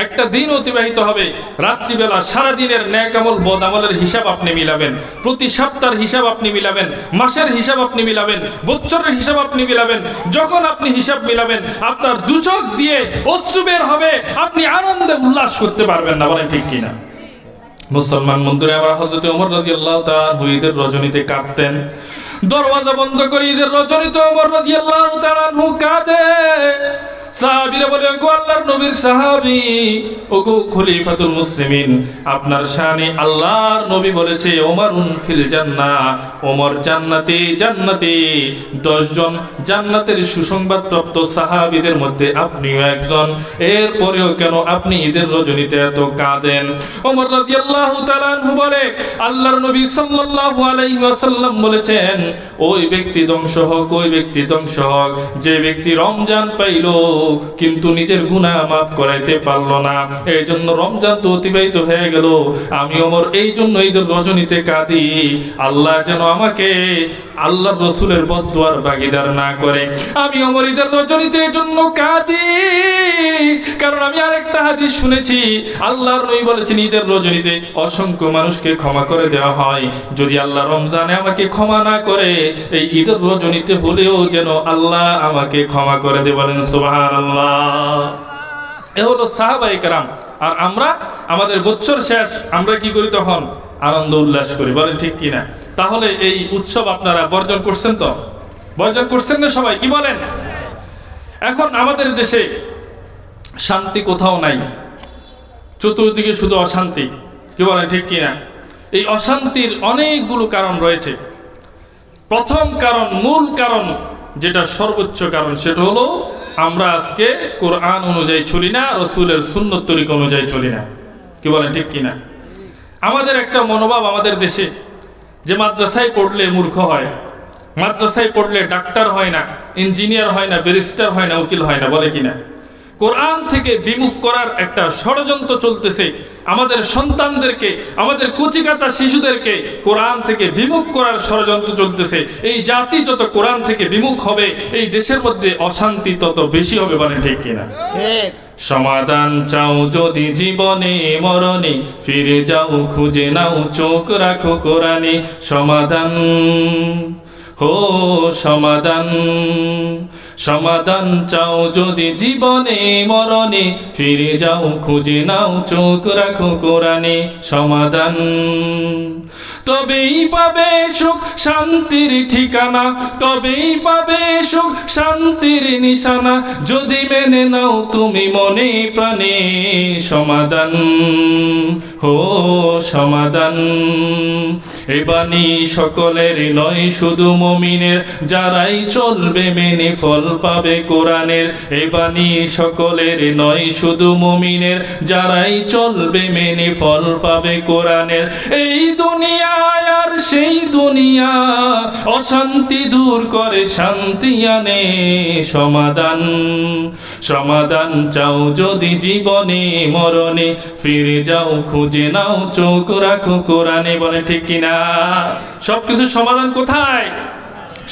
একটা দিন অতিবাহিত হবে, রাত্রিবেলা সারা দিনের নেক আমল বদ আমলের হিসাব আপনি মিলাবেন, প্রতি সপ্তাহের হিসাব আপনি মিলাবেন, মাসের হিসাব আপনি মিলাবেন, বছরের হিসাব আপনি মিলাবেন। যখন আপনি হিসাব মিলাবেন আপনার দু চোখ দিয়ে অশ্রু বের হবে, আপনি আনন্দে উল্লাস করতে পারবেন না। বলেন ঠিক কিনা? মুসলমান বন্ধুরা আমার, হযরত ওমর রাদিয়াল্লাহু তাআলা ঈদের রজনীতে কাঁদতেন। দরওয়াজা বন্ধ করে ঈদের রজনীতে ওমর রাদিয়াল্লাহু তাআলা কাঁদে। সাহাবীরা বলে ওগো আল্লাহর নবীর সাহাবী, ওগো খলিফাতুল মুসলিমিন, আপনার শানে আল্লাহর নবী বলেছে ওমরুন ফিল জান্নাহ, ওমর জান্নাতে, জান্নাতে। 10 জন জান্নাতের সুসংবাদ প্রাপ্ত সাহাবীদের মধ্যে আপনিও একজন। এরপরেও কেন আপনি ঈদের রজনীতে এত কাঁদেন? ওমর রাদিয়াল্লাহু তাআলা আনহু বলে আল্লাহর নবী সাল্লাল্লাহু আলাইহি ওয়াসাল্লাম বলেছেন ওই ব্যক্তি ধ্বংস হোক, ওই ব্যক্তি ধ্বংস হোক যে ব্যক্তি রমজান পাইলো কিন্তু নিজের গুনাহ মাফ করাইতে পারলো না। এই জন্য রমজান তো অতিবাহিত হয়ে গেল, আমি ওমর এই জন্য ঈদের রজনীতে কাঁদি, আল্লাহ যেন আমাকে আল্লাহর রাসূলের বদদুয়ার ভাগীদার না করে। আমি ওমর ঈদের রজনীতে এই জন্য কাঁদি কারণ আমি আরেকটা হাদিস শুনেছি, আল্লাহর নবী বলেছেন ঈদের রজনীতে অসংখ্য মানুষকে ক্ষমা করে দেওয়া হয়। যদি আল্লাহ রমজানে আমাকে ক্ষমা না করে, এই ঈদের রজনীতে হলেও যেন আল্লাহ আমাকে ক্ষমা করে দেন। বলেন সুবহানাল্লাহ। এ হলো সাহাবায়ে কেরাম। আর আমরা আমাদের বছর শেষ আমরা কি করি? তখন আনন্দ উল্লাস করি। বলেন ঠিক কিনা? তাহলে এই উৎসব আপনারা বর্জন করছেন তো? বর্জন করছেন না সবাই? কি বলেন? এখন আমাদের দেশে শান্তি কোথাও নাই, চতুর্দিকে শুধু অশান্তি, কি বলেন ঠিক কিনা? এই অশান্তির অনেকগুলো কারণ রয়েছে। প্রথম কারণ, মূল কারণ, যেটা সর্বোচ্চ কারণ, সেটা হলো আমরা আজকে কোরআন অনুযায়ী চলি না, রসুলের সুন্নত তরিকা অনুযায়ী চলি না, কি বলেন ঠিক কিনা? আমাদের একটা মনোভাব আমাদের দেশে যে মাদ্রাসায় পড়লে মূর্খ হয়, মাদ্রাসায় পড়লে ডাক্তার হয় না, ইঞ্জিনিয়ার হয় না, ব্যারিস্টার হয় না, উকিল হয় না, বলে কিনা? কোরআন থেকে বিমুখ করার একটা ষড়যন্ত্র চলতেছে। আমাদের সন্তানদেরকে, আমাদের কচিকাঁচা শিশুদেরকে কোরআন থেকে বিমুখ করার ষড়যন্ত্র চলতেছে। এই জাতি যত কোরআন থেকে বিমুখ হবে, এই দেশের মধ্যে অশান্তি তত বেশি হবে, বলেন ঠিক কিনা? সমাধান চাও যদি জীবনে মরণে, ফিরে যাও খুঁজে নাও, চোখ রাখো কোরআনে। সমাধান হো সমাধান, সমাধান চাও যদি জীবনে মরণে, ফিরে যাও খুঁজে নাও, চোখ রাখো কোরআনে। সমাধান তবেই পাবে সুখ শান্তির ঠিকানা, তবেই পাবে সুখ শান্তির নিশানা, যদি মেনে নাও তুমি মনে প্রাণে। সমাধান হো সমাধান, এ বাণী সকলের নয় শুধু মুমিনের, যারাই চলবে মেনে ফল পাবে কোরআনের। এ বাণী সকলের নয় শুধু মুমিনের, যারাই চলবে মেনে ফল পাবে কোরআনের। এই দুনিয়া আর সেই দুনিয়া, অশান্তি দূর করে শান্তি আনে। সমাধান সমাধান চাও যদি জীবনে মরণে, ফিরে যাও খুঁজে নাও, চোখ রাখো কোরআনে, বলে ঠিক কিনা? সবকিছু সমাধান কোথায়?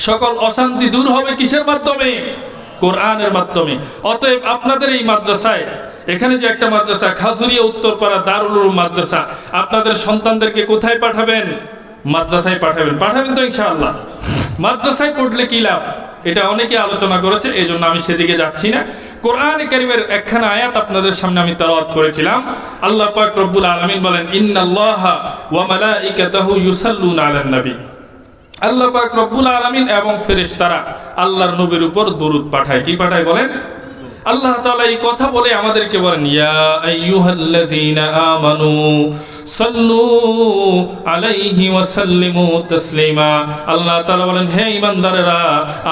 সকল অশান্তি দূর হবে কিসের মাধ্যমে? কোরআনের মাধ্যমে। অতএব আপনাদের এই মাদ্রাসায়, এখানে যে একটা মাদ্রাসা খাজুরিয়া উত্তরপাড়া দারুল উলুম মাদ্রাসা, আপনাদের সন্তানদেরকে কোথায় পাঠাবেন? মাদ্রাসায় পাঠাবেন। পাঠাবেন তো ইনশাআল্লাহ? মাদ্রাসায় পড়লে কি লাভ, এটা অনেকে আলোচনা করেছে, এই জন্য আমি সেদিকে যাচ্ছি না। কোরআনে কারীমের একখানা আয়াত আপনাদের সামনে আমি তেলাওয়াত করেছিলাম। আল্লাহ পাক রব্বুল আলামিন বলেন, ইন্নাল্লাহা ওয়া মালাইকাতাহু ইউসাল্লুনা আলান নবী। আল্লাহ পাক রব্বুল আলামিন এবং ফেরেশতারা আল্লাহর নবীর উপর দরুদ পাঠায়। কি পাঠায় বলেন? আল্লাহ তাআলা এই কথা বলে আমাদেরকে বলেন, ইয়া আইয়ুহাল্লাযীনা আমানু সাল্লু আলাইহি ওয়া সাল্লিমু তাসলিমা। আল্লাহ তাআলা বলেন, হে ঈমানদারেরা,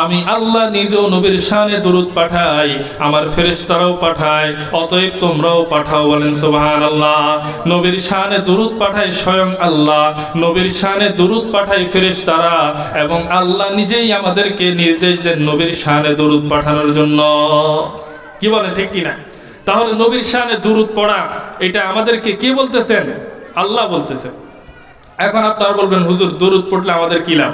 আমি আল্লাহ নিজেও নবীর শানে দরুদ পাঠাই, আমার ফেরেশতারাও পাঠায়, অতএব তোমরাও পাঠাও, বলেন সুবহানাল্লাহ। নবীর শানে দরুদ পাঠায় স্বয়ং আল্লাহ, নবীর শানে দরুদ পাঠায় ফেরেশতারা, এবং আল্লাহ নিজেই আমাদেরকে নির্দেশ দেন নবীর শানে দরুদ পাঠানোর জন্য। কি বলেন ঠিক কিনা? তাহলে নবীর শানে দুরূদ পড়া, এটা আমাদেরকে কে বলতেছেন? আল্লাহ বলতেছেন। এখন আপনারা বলবেন, হুজুর দুরূদ পড়লে আমাদের কি লাভ?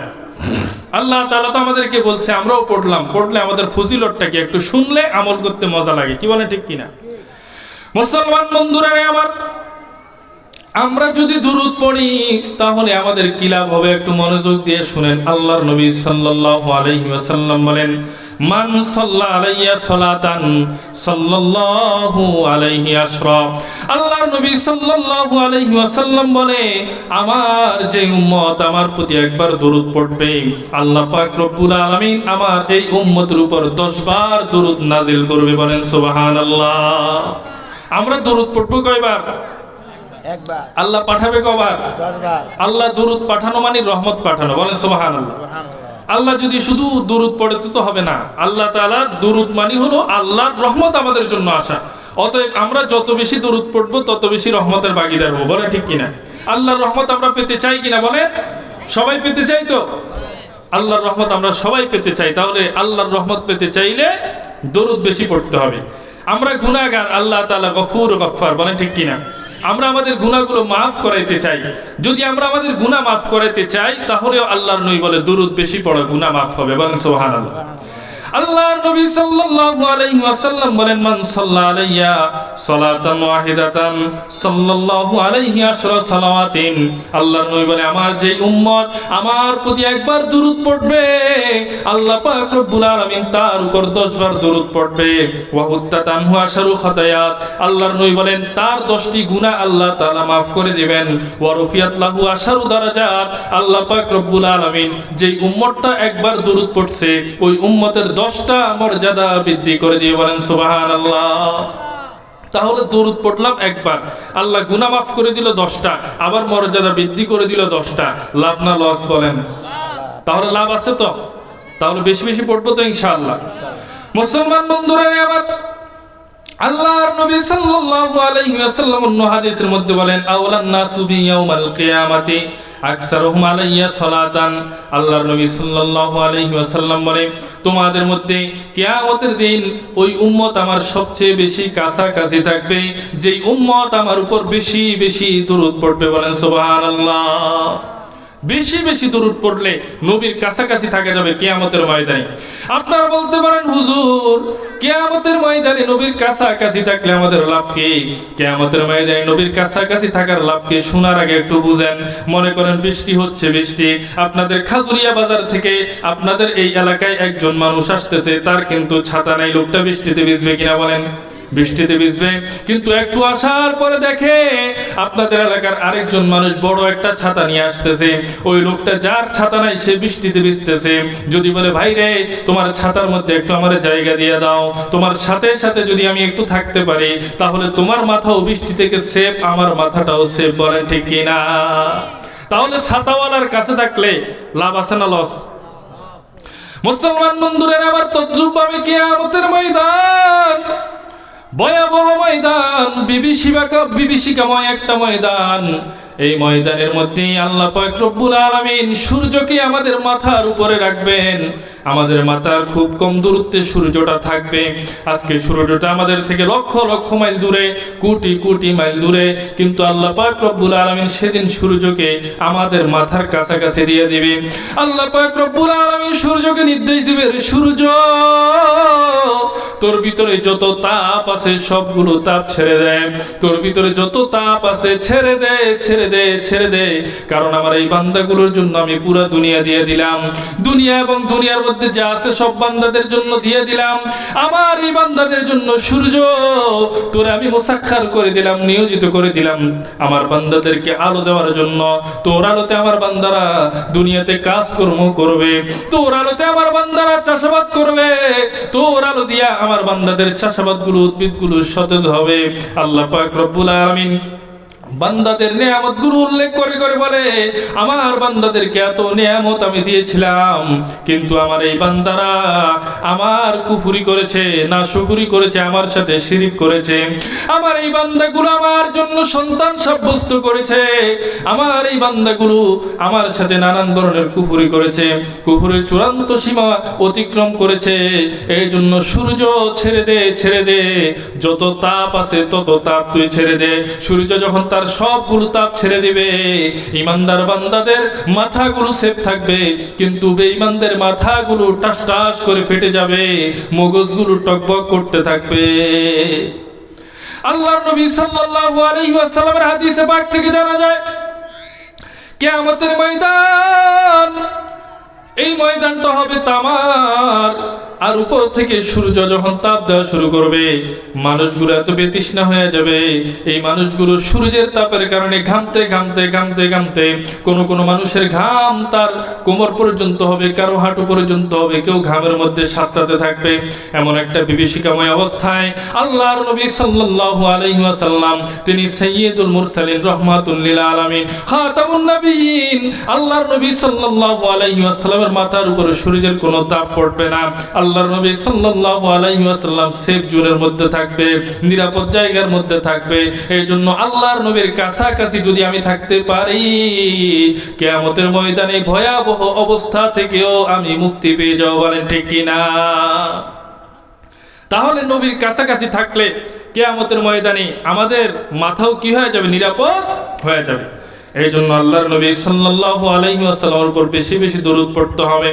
আল্লাহ তাআলা তো আমাদেরকে বলছে, আমরাও পড়লাম, পড়লে আমাদের ফজিলতটা কি? একটু শুনলে আমল করতে মজা লাগে, কি বলেন ঠিক কিনা? মুসলমান বন্ধুরা আমার, আমরা যদি দুরূদ পড়ি তাহলে আমাদের কি লাভ হবে? একটু মনোযোগ দিয়ে শুনেন। আল্লাহর নবী সাল্লাল্লাহু আলাইহি ওয়াসাল্লাম বলেন, মান সাল্লা আলাইয়া সালাতান সাল্লাল্লাহু আলাইহি আশরা। আল্লাহর নবী সাল্লাল্লাহু আলাইহি ওয়াসাল্লাম বলে, আমার যে উম্মত আমার প্রতি একবার দরুদ পড়বে, আল্লাহ পাক রব্বুল আলামিন আমার এই উম্মতের উপর 10 বার দরুদ নাজিল করবে, বলেন সুবহানাল্লাহ। আমরা দরুদ পড়বো কয়বার? একবার। আল্লাহ পাঠাবে কয়বার? 10 বার। আল্লাহ দরুদ পাঠানো মানে রহমত পাঠানো, বলেন সুবহানাল্লাহ। আল্লাহ যদি শুধু দুরূদ পড়ে তো হবে না। আল্লাহ তাআলার দুরূদ মানে হলো আল্লাহর রহমত আমাদের জন্য আসা। অতএব আমরা যত বেশি দুরূদ পড়বো তত বেশি রহমতের ভাগীদার হবো, বলে ঠিক কিনা? আল্লাহর রহমত আমরা পেতে চাই কিনা বলে? সবাই পেতে চাই তো? আল্লাহর রহমত আমরা সবাই পেতে চাই। তাহলে আল্লাহর রহমত পেতে চাইলে দুরূদ বেশি পড়তে হবে। আমরা গুনাহগার, আল্লাহ তাআলা গফুর গফফার, বলে ঠিক কিনা? আমরা আমাদের গুনাহগুলো মাফ করাইতে চাই। যদি আমরা আমাদের গুনাহ মাফ করাইতে চাই, তাহলেও আল্লাহর নবী বলে দুরূদ বেশি পড়ো, গুনাহ মাফ হবে, বলেন সুবহানাল্লাহ। আল্লাহর নবী সাল্লাল্লাহু আলাইহি ওয়াসাল্লাম বলেন, মান সাল্লা আলাইয়া সালাতান ওয়াহিদাতান সাল্লাল্লাহু আলাইহি আশরা সালাওয়াতিন। আল্লাহর নবী বলে, আমার যে উম্মত আমার প্রতি একবার দুরূদ পড়বে, আল্লাহ পাক রব্বুল আলামিন তার উপর 10 বার দুরূদ পড়বে। ওয়া হুত্তাত আনহু আশারু খাতায়াত। আল্লাহর নবী বলেন, তার 10টি গুনাহ আল্লাহ তাআলা মাফ করে দিবেন। ওয়া রুফিয়াত লাহু আশারু দারাজাত। আল্লাহ পাক রব্বুল আলামিন যেই উম্মতটা একবার দুরূদ পড়ছে, ওই উম্মতের 10টা মর্যাদা বৃদ্ধি করে দিয়ে, বলেন সুবহানাল্লাহ। তাহলে দরুদ পড়লাম একবার, আল্লাহ গুনাহ মাফ করে দিল 10টা, আবার মর্যাদা বৃদ্ধি করে দিল 10টা। লাভ না লস বলেন? তাহলে লাভ আছে তো? তাহলে বেশি বেশি পড়বো তো ইনশাআল্লাহ। মুসলমান বন্ধুরা আবার আল্লাহর নবী সাল্লাল্লাহু আলাইহি ওয়াসাল্লাম অন্য হাদিসের মধ্যে বলেন, আওলান নাসু বি ইয়াউমাল কিয়ামাতি আকসারুহুম আলাইয়া সালাতান। আল্লাহর নবী সাল্লাল্লাহু আলাইহি ওয়াসাল্লাম বলেন, তোমাদের মধ্যে কিয়ামতের দিন ওই উম্মত আমার সবচেয়ে বেশি কাছাকাছি থাকবে যেই উম্মত আমার উপর বেশি বেশি দরুদ পড়বে। বলেন সুবহানাল্লাহ। বেশি বেশি দরুদ পড়লে নবীর কাছাকাছি থাকা যাবে কিয়ামতের ময়দানে। আপনারা বলতে পারেন, হুজুর কিয়ামতের ময়দানে নবীর কাছাকাছি থাকলে আমাদের লাভ কি? কিয়ামতের ময়দানে নবীর কাছাকাছি থাকার লাভ কি? শোনার আগে একটু বুঝেন। মনে করেন বৃষ্টি হচ্ছে, বৃষ্টি আপনাদের খাজুরিয়া বাজার থেকে আপনাদের এই এলাকায় একজন মানুষ আসতেছে, তার কিন্তু ছাতা নাই। লোকটা বৃষ্টিতে ভিজবে কিনা বলেন? বৃষ্টিতে ভিজবে। কিন্তু একটু আসার পরে দেখে আপনাদের এলাকার আরেকজন মানুষ বড় একটা ছাতা নিয়ে আসতেছে। ওই লোকটা যার ছাতা নাই সে বৃষ্টিতে ভিজতেছে। যদি বলে, ভাই রে তোমার ছাতার মধ্যে একটু আমার জায়গা দিয়ে দাও, তোমার সাথে সাথে যদি আমি একটু থাকতে পারি তাহলে তোমার মাথাও বৃষ্টি থেকে সেফ, আমার মাথাটাও সেফ। বলেন ঠিক কিনা? তাহলে ছাতাওয়ালার কাছে থাকলে লাভ আছে না লস? মুসলমান বন্ধুরা আবার তদ্রুপ ভাবে কিয়ামতের ময়দান ভয়াবহ ময়দান, বিভীষিকাময় একটা ময়দান। এই ময়দানের মধ্যে আল্লাহ পাক রব্বুল আলামিন সূর্যকে আমাদের মাথার উপরে রাখবেন। আমাদের মাথার খুব কম দূরত্বে সূর্যটা থাকবে। আজকে সূর্যটা আমাদের থেকে লক্ষ লক্ষ মাইল দূরে, কোটি কোটি মাইল দূরে, কিন্তু আল্লাহ পাক রব্বুল আলামিন সেদিন সূর্যকে আমাদের মাথার কাছাকাছি দিয়ে দিবে। আল্লাহ পাক রব্বুল আলামিন সূর্যকে নির্দেশ দিবে, সূর্য তোর ভিতরে যত তাপ আছে সবগুলো তাপ ছেড়ে দে, তোর ভিতরে যত তাপ আছে ছেড়ে দে, ছেড়ে দে, ছেড়ে দে। কারণ আমার এই বান্দাগুলোর জন্য আমি পুরো দুনিয়া দিয়ে দিলাম, দুনিয়া এবং দুনিয়ার মধ্যে যা আছে সব বান্দাদের জন্য দিয়ে দিলাম। আমার এই বান্দাদের জন্য সূর্য তোরে আমি মুসাক্খার করে দিলাম, নিয়োজিত করে দিলাম আমার বান্দাদেরকে আলো দেওয়ার জন্য। তোর আলোতে আমার বান্দারা দুনিয়াতে কাজকর্ম করবে, তোর আলোতে আমার বান্দারা চাষাবাদ করবে, তোর আলো দিয়া আমার বান্দাদের চাষাবাদগুলো, উদ্ভিদগুলো সতেজ হবে। আল্লাহ পাক রব্বুল আলামিন বান্দাদের নিয়ামতগুলো উল্লেখ করে করে বলে, আমার বান্দাদেরকে এত নিয়ামত আমি দিয়েছিলাম, কিন্তু আমার এই বান্দারা আমার কুফরি করেছে, নাশকরি করেছে, আমার সাথে শিরিক করেছে। আমার এই বান্দাগুলো আমার জন্য সন্তান সাব্যস্ত করেছে, আমার এই বান্দাগুলো আমার সাথে নানান ধরনের কুফরি করেছে, কুফরের চূড়ান্ত সীমা অতিক্রম করেছে। এই জন্য সূর্য ছেড়ে দে, ছেড়ে দে, যত তাপ আছে তত তাপ তুই ছেড়ে দে। সূর্য যখন তার সবগুলো তাপ ছেড়ে দিবে, ইমানদার বান্দাদের মাথাগুলো সেফ থাকবে, কিন্তু বেঈমানদের মাথাগুলো টাস টাস করে ফেটে যাবে, মগজগুলো টকবক করতে থাকবে। আল্লাহর নবী সাল্লাল্লাহু আলাইহি ওয়াসাল্লামের হাদিসে পাক থেকে জানা যায়, কিয়ামতের ময়দান, এই ময়দানটা হবে তামার। আর উপর থেকে সূর্য যখন তাপ দেওয়া শুরু করবে, মানুষগুলো এত বেতৃষ্ণা হয়ে যাবে। এই মানুষগুলো সূর্যের তাপের কারণে ঘামতে ঘামতে ঘামতে ঘামতে, কোনো কোনো মানুষের ঘাম তার কোমর পর্যন্ত হবে, কারো হাঁটু পর্যন্ত হবে, কেউ ঘামের মধ্যে সাঁতরাতে থাকবে। এমন একটা বিভীষিকাময় অবস্থায় আল্লাহর নবী সাল্লাল্লাহু আলাইহি ওয়াসাল্লাম, তিনি সাইয়্যিদুল মুরসালিন, রাহমাতুল লিল আলামিন, খাতামুন নবিয়্যিন, আল্লাহর নবী সাল্লাল্লাহু আলাইহি ওয়াসাল্লামের মাথার উপরে সূর্যের কোনো তাপ পড়বে না। আল্লাহর নবী সাল্লাল্লাহু আলাইহি ওয়াসাল্লাম সেফ জোনের মধ্যে থাকবে, নিরাপদ জায়গার মধ্যে থাকবে। এই জন্য আল্লাহর নবীর কাছাকাছি যদি আমি থাকতে পারি, কিয়ামতের ময়দানে ভয়াবহ অবস্থা থেকেও আমি মুক্তি পেয়ে যাব। বলেন ঠিক কিনা? তাহলে নবীর কাছাকাছি থাকলে কিয়ামতের ময়দানে আমাদের মাথাও কি হয়ে যাবে? নিরাপদ হয়ে যাবে। এই জন্য আল্লাহর নবী সাল্লাল্লাহু আলাইহি ওয়াসাল্লামের উপর বেশি বেশি দরুদ পড়তে হবে।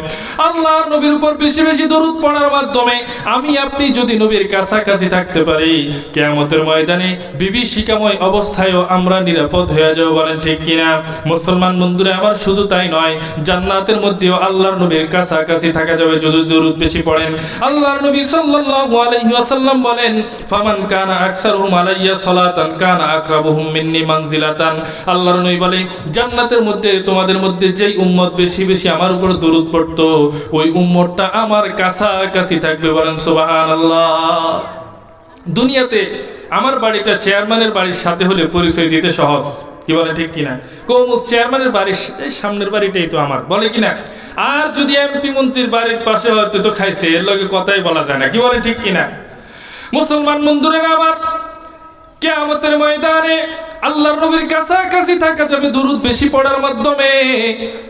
আল্লাহর নবীর উপর বেশি বেশি দরুদ পড়ার মাধ্যমে আমি আপনি যদি নবীর কাছাকাছি থাকতে পারি, কিয়ামতের ময়দানে বিভীষিকাময় অবস্থায়ও আমরা নিরাপদ হয়ে যাব। বলেন ঠিক কিনা? মুসলমান বন্ধুরা আমার, শুধু তাই নয়, জান্নাতের মধ্যেও আল্লাহর নবীর কাছাকাছি থাকা যাবে যদি দরুদ বেশি পড়েন। আল্লাহর নবী সাল্লাল্লাহু আলাইহি ওয়াসাল্লাম বলেন, ফামান কানা আকসারুহুম আলাইয়া সালাতান কানা আকরাবুহুম মিন্নি মানজিলাতান। আল্লাহর নবী জান্নাতের মধ্যে তোমাদের মধ্যে যেই উম্মত বেশি বেশি আমার উপর দরুদ পড়তো, ওই উম্মতটা আমার কাছাকাছি থাকবে। বলেন সুবহানাল্লাহ। দুনিয়াতে আমার বাড়িটা চেয়ারম্যানের বাড়ির সাথে হলে পরিচয় দিতে সহজ, কি বলে ঠিক কিনা? কৌমুক চেয়ারম্যানের বাড়ির সামনের বাড়িটাই তো আমার, বলে কিনা? আর যদি এমপি মন্ত্রীর বাড়ির পাশে হয়তো তো খাইছে, এর লগে কথাই বলা যায় না, কি বলে ঠিক কিনা? মুসলমান বন্ধুরা আমার, কিয়ামতের ময়দানে আল্লাহর নবীর কাছাকাছি থাকা যাবে দুরূদ বেশি পড়ার মাধ্যমে।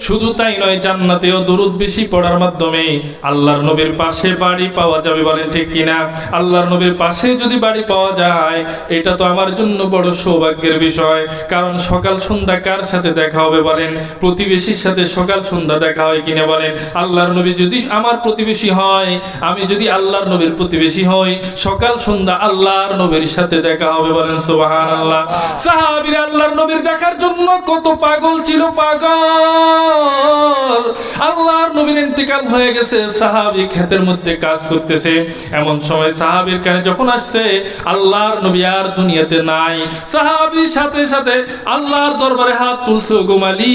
শুধু তাই নয়, জান্নাতেও দুরূদ বেশি পড়ার মাধ্যমে আল্লাহর নবীর পাশে বাড়ি পাওয়া যাবে, বলেন ঠিক কিনা? আল্লাহর নবীর পাশে যদি বাড়ি পাওয়া যায়, এটা তো আমার জন্য বড় সৌভাগ্যের বিষয়। কারণ সকাল সন্ধ্যা কার সাথে দেখা হবে বলেন? প্রতিবেশীর সাথে সকাল সন্ধ্যা দেখা হয় কিনা বলেন? আল্লাহর নবী যদি আমার প্রতিবেশী হয়, আমি যদি আল্লাহর নবীর প্রতিবেশী হই, সকাল সন্ধ্যা আল্লাহর নবীর সাথে দেখা হবে, বলেন সুবহানাল্লাহ। সাহাবীরা আল্লাহর নবীর দেখার জন্য কত পাগল ছিল, পাগল। আল্লাহর নবীর ইন্তেকাল হয়ে গেছে, সাহাবী ক্ষেতের মধ্যে কাজ করতেছে। এমন সময় সাহাবীর কানে যখন আসছে আল্লাহর নবী আর দুনিয়াতে নাই, সাহাবীর সাথে সাথে আল্লাহর দরবারে হাত তুলছে, গো মালিক,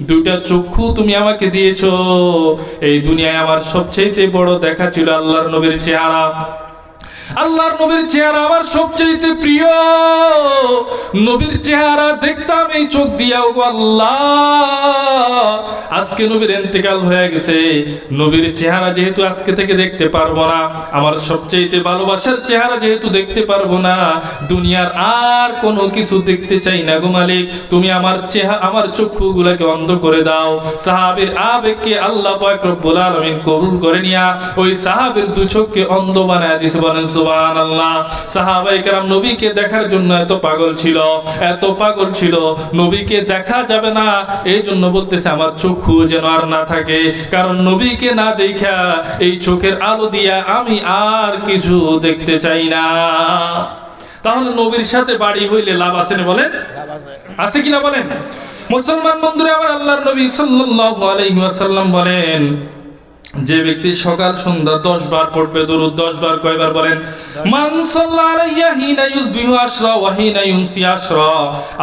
দুইটা চক্ষু তুমি আমাকে দিয়েছো, এই দুনিয়ায় আমার সবচেয়ে বড় দেখা ছিল আল্লাহর নবীর চেহারা। আল্লাহর নবীর চেহারা আমার সবচেয়ে প্রিয়। নবীর চেহারা দেখতাম এই চোখ দিয়াও, গো আল্লাহ, আজকে নবীর ইন্তেকাল হয়ে গেছে, নবীর চেহারা যেহেতু আজকে থেকে দেখতে পারবো না, আমার সবচেয়ে ভালোবাসার চেহারা যেহেতু দেখতে পারবো না, দুনিয়ার আর কোনো কিছু দেখতে চাই না, গো মালিক, তুমি আমার চক্ষুগুলোকে অন্ধ করে দাও। সাহাবীর আবেগকে আল্লাহ পাক রব্বুল আলামিন কবুল করে নিয়া ওই সাহাবীর দুই চোখকে অন্ধ বানায় দিয়েছে, বলেন সুবহানাল্লাহ। সাহাবায়ে কেরাম নবীকে দেখার জন্য এত পাগল ছিল, এত পাগল ছিল, নবীকে দেখা যাবে না, এই জন্য বলতেছে আমার চক্ষু যেন আর না থাকে, কারণ নবীকে না দেখা এই চোখের আলো দিয়া আমি আর কিছু দেখতে চাই না। তাহলে নবীর সাথে বাড়ি হইলে লাভ আছে না বলেন? আছে কিনা বলেন? মুসলমান বন্ধুরা আমার, আল্লাহর নবী সাল্লাল্লাহু আলাইহি ওয়াসাল্লাম বলেন, যে ব্যক্তি সকাল সন্ধ্যা 10 বার পড়বে দুরূদ, 10 বার কয়বার বলেন? মান সাল্লা আলাইয়া হিনা ইউসবিহু আশরা ওয়া হিনা ইউমসি আশরা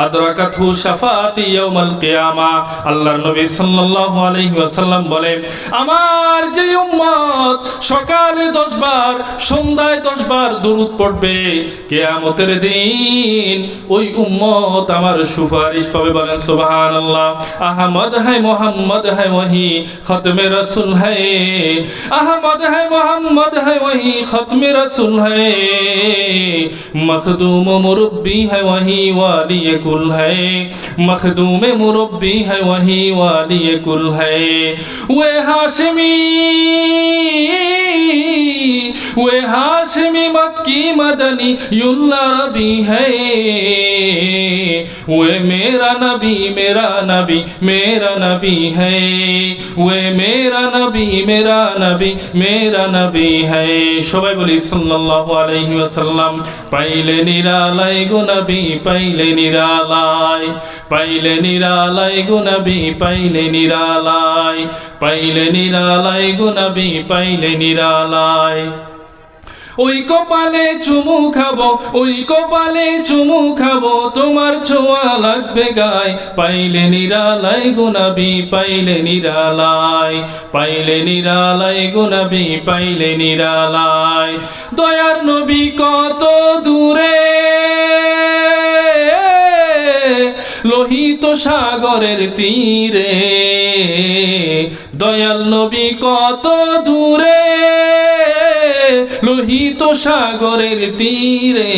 আদরাকাতহু শাফাআতি ইয়াউমাল কিয়ামা। আল্লাহর নবী সাল্লাল্লাহু আলাইহি ওয়াসাল্লাম বলেন, আমার যে উম্মত সকালে 10 বার সন্ধ্যায় 10 বার দুরূদ পড়বে, কিয়ামতের দিন ওই উম্মত আমার সুপারিশ পাবে, বলেন সুবহানাল্লাহ। আহমদ है मोहम्मद है वही खत्म रसूल है, अहमद है मोहम्मद है वही खत्म रसूल है, मखदूम मुरब्बी है वही वाली कुल है, मखदूम मुरब्बी है वही वाली कुल है, वे हाशिमी मक्की मदनी युल्ला रबी है, वे मेरा नबी मेरा नबी मेरा नबी है, वे मेरा नबी मेरा नबी मेरा नबी है। সবাই বলি সাল্লাল্লাহু আলাইহি ওয়াসাল্লাম। পাইলে নিরালাই গো নবী, পাইলে নিরালাই, পাইলে নিরালাই গো নবী, পাইলে নিরালাই, পাইলে নিরালাই গো নবী, পাইলে নিরালাই। ওই কপালে চুমু খাবো, ওই কপালে চুমু খাবো, তোমার ছোঁয়া লাগবে গায়, পাইলে নিরালাই গো নবী, পাইলে নিরালাই, পাইলে নিরালাই গো নবী, পাইলে নিরালাই। দয়ার নবী কত দূরে, লোহিত সাগরের তীরে, দয়াল নবী কত দূরে, লোহিত সাগরের তীরে,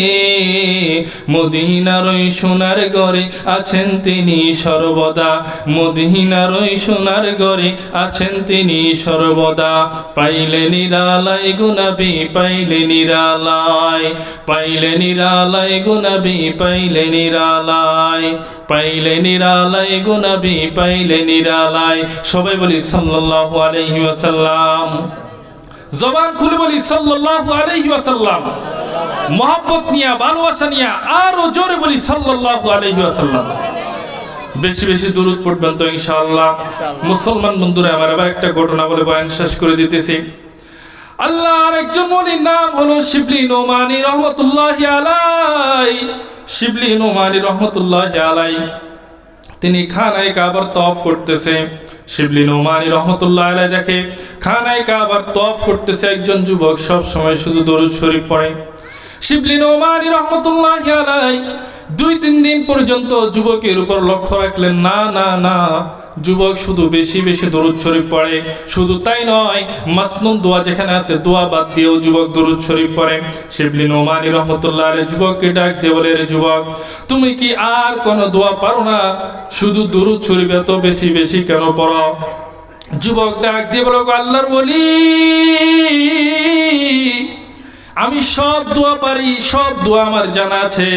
মদিনার ওই সোনার ঘরে আছেন তিনি সর্বদা, মদিনার ওই সোনার ঘরে আছেন তিনি সর্বদা। পাইলে নিরালাই গো নবী, পাইলে নিরালাই, পাইলে নিরালাই গো নবী, পাইলে নিরালাই, পাইলে নিরালাই গো নবী, পাইলে নিরালাই। সবাই বলি সাল্লাল্লাহু আলাইহি ওয়াসাল্লাম। জবান খুলে বলি সাল্লাল্লাহু আলাইহি ওয়াসাল্লাম। মহব্বত নিয়া, ভালোবাসা নিয়া আরো জোরে বলি সাল্লাল্লাহু আলাইহি ওয়াসাল্লাম। বেশি বেশি দুরূদ পড়বেন তো ইনশাআল্লাহ। মুসলমান বন্ধুরা আমার, আবার একটা ঘটনা বলে বয়ান শেষ করে দিতেছি। আল্লাহর একজন ওলির নাম হলো শিবলি নোমানী রহমতুল্লাহি আলাই। শিবলি নোমানী রহমতুল্লাহি আলাই তিনি খানায়ে কাবার তওয়াফ করতেছে। শিবলি নোমানী রহমতুল্লাহ আলাইহি দেখে খানায় কাবার তওয়াফ করতেছে একজন যুবক, সব সময় শুধু দরুদ শরীফ পড়ে। শিবলি নোমানী রহমতুল্লাহ আলাইহি 2-3 দিন পর্যন্ত যুবকের উপর লক্ষ্য রাখলেন, না না না, যুবক শুধু বেশি বেশি দরুদ শরীফ পড়ে। শুধু তাই নয়, মাসনুন দোয়া যেখানে আছে দোয়া বাদ দিয়েও যুবক দরুদ শরীফ পড়ে। শিবলি নোমানী রহমতুল্লাহ আলাইহি যুবককে ডাক দিয়ে বলে, রে যুবক, তুমি কি আর কোনো দোয়া পারো না? শুধু দরুদ শরীফ এত বেশি বেশি কেন পড়ো? যুবক ডাক দিয়ে বলো, আল্লাহর ওলি, আমি সব দোয়া পারি, সব দোয়া আমার জানা আছে,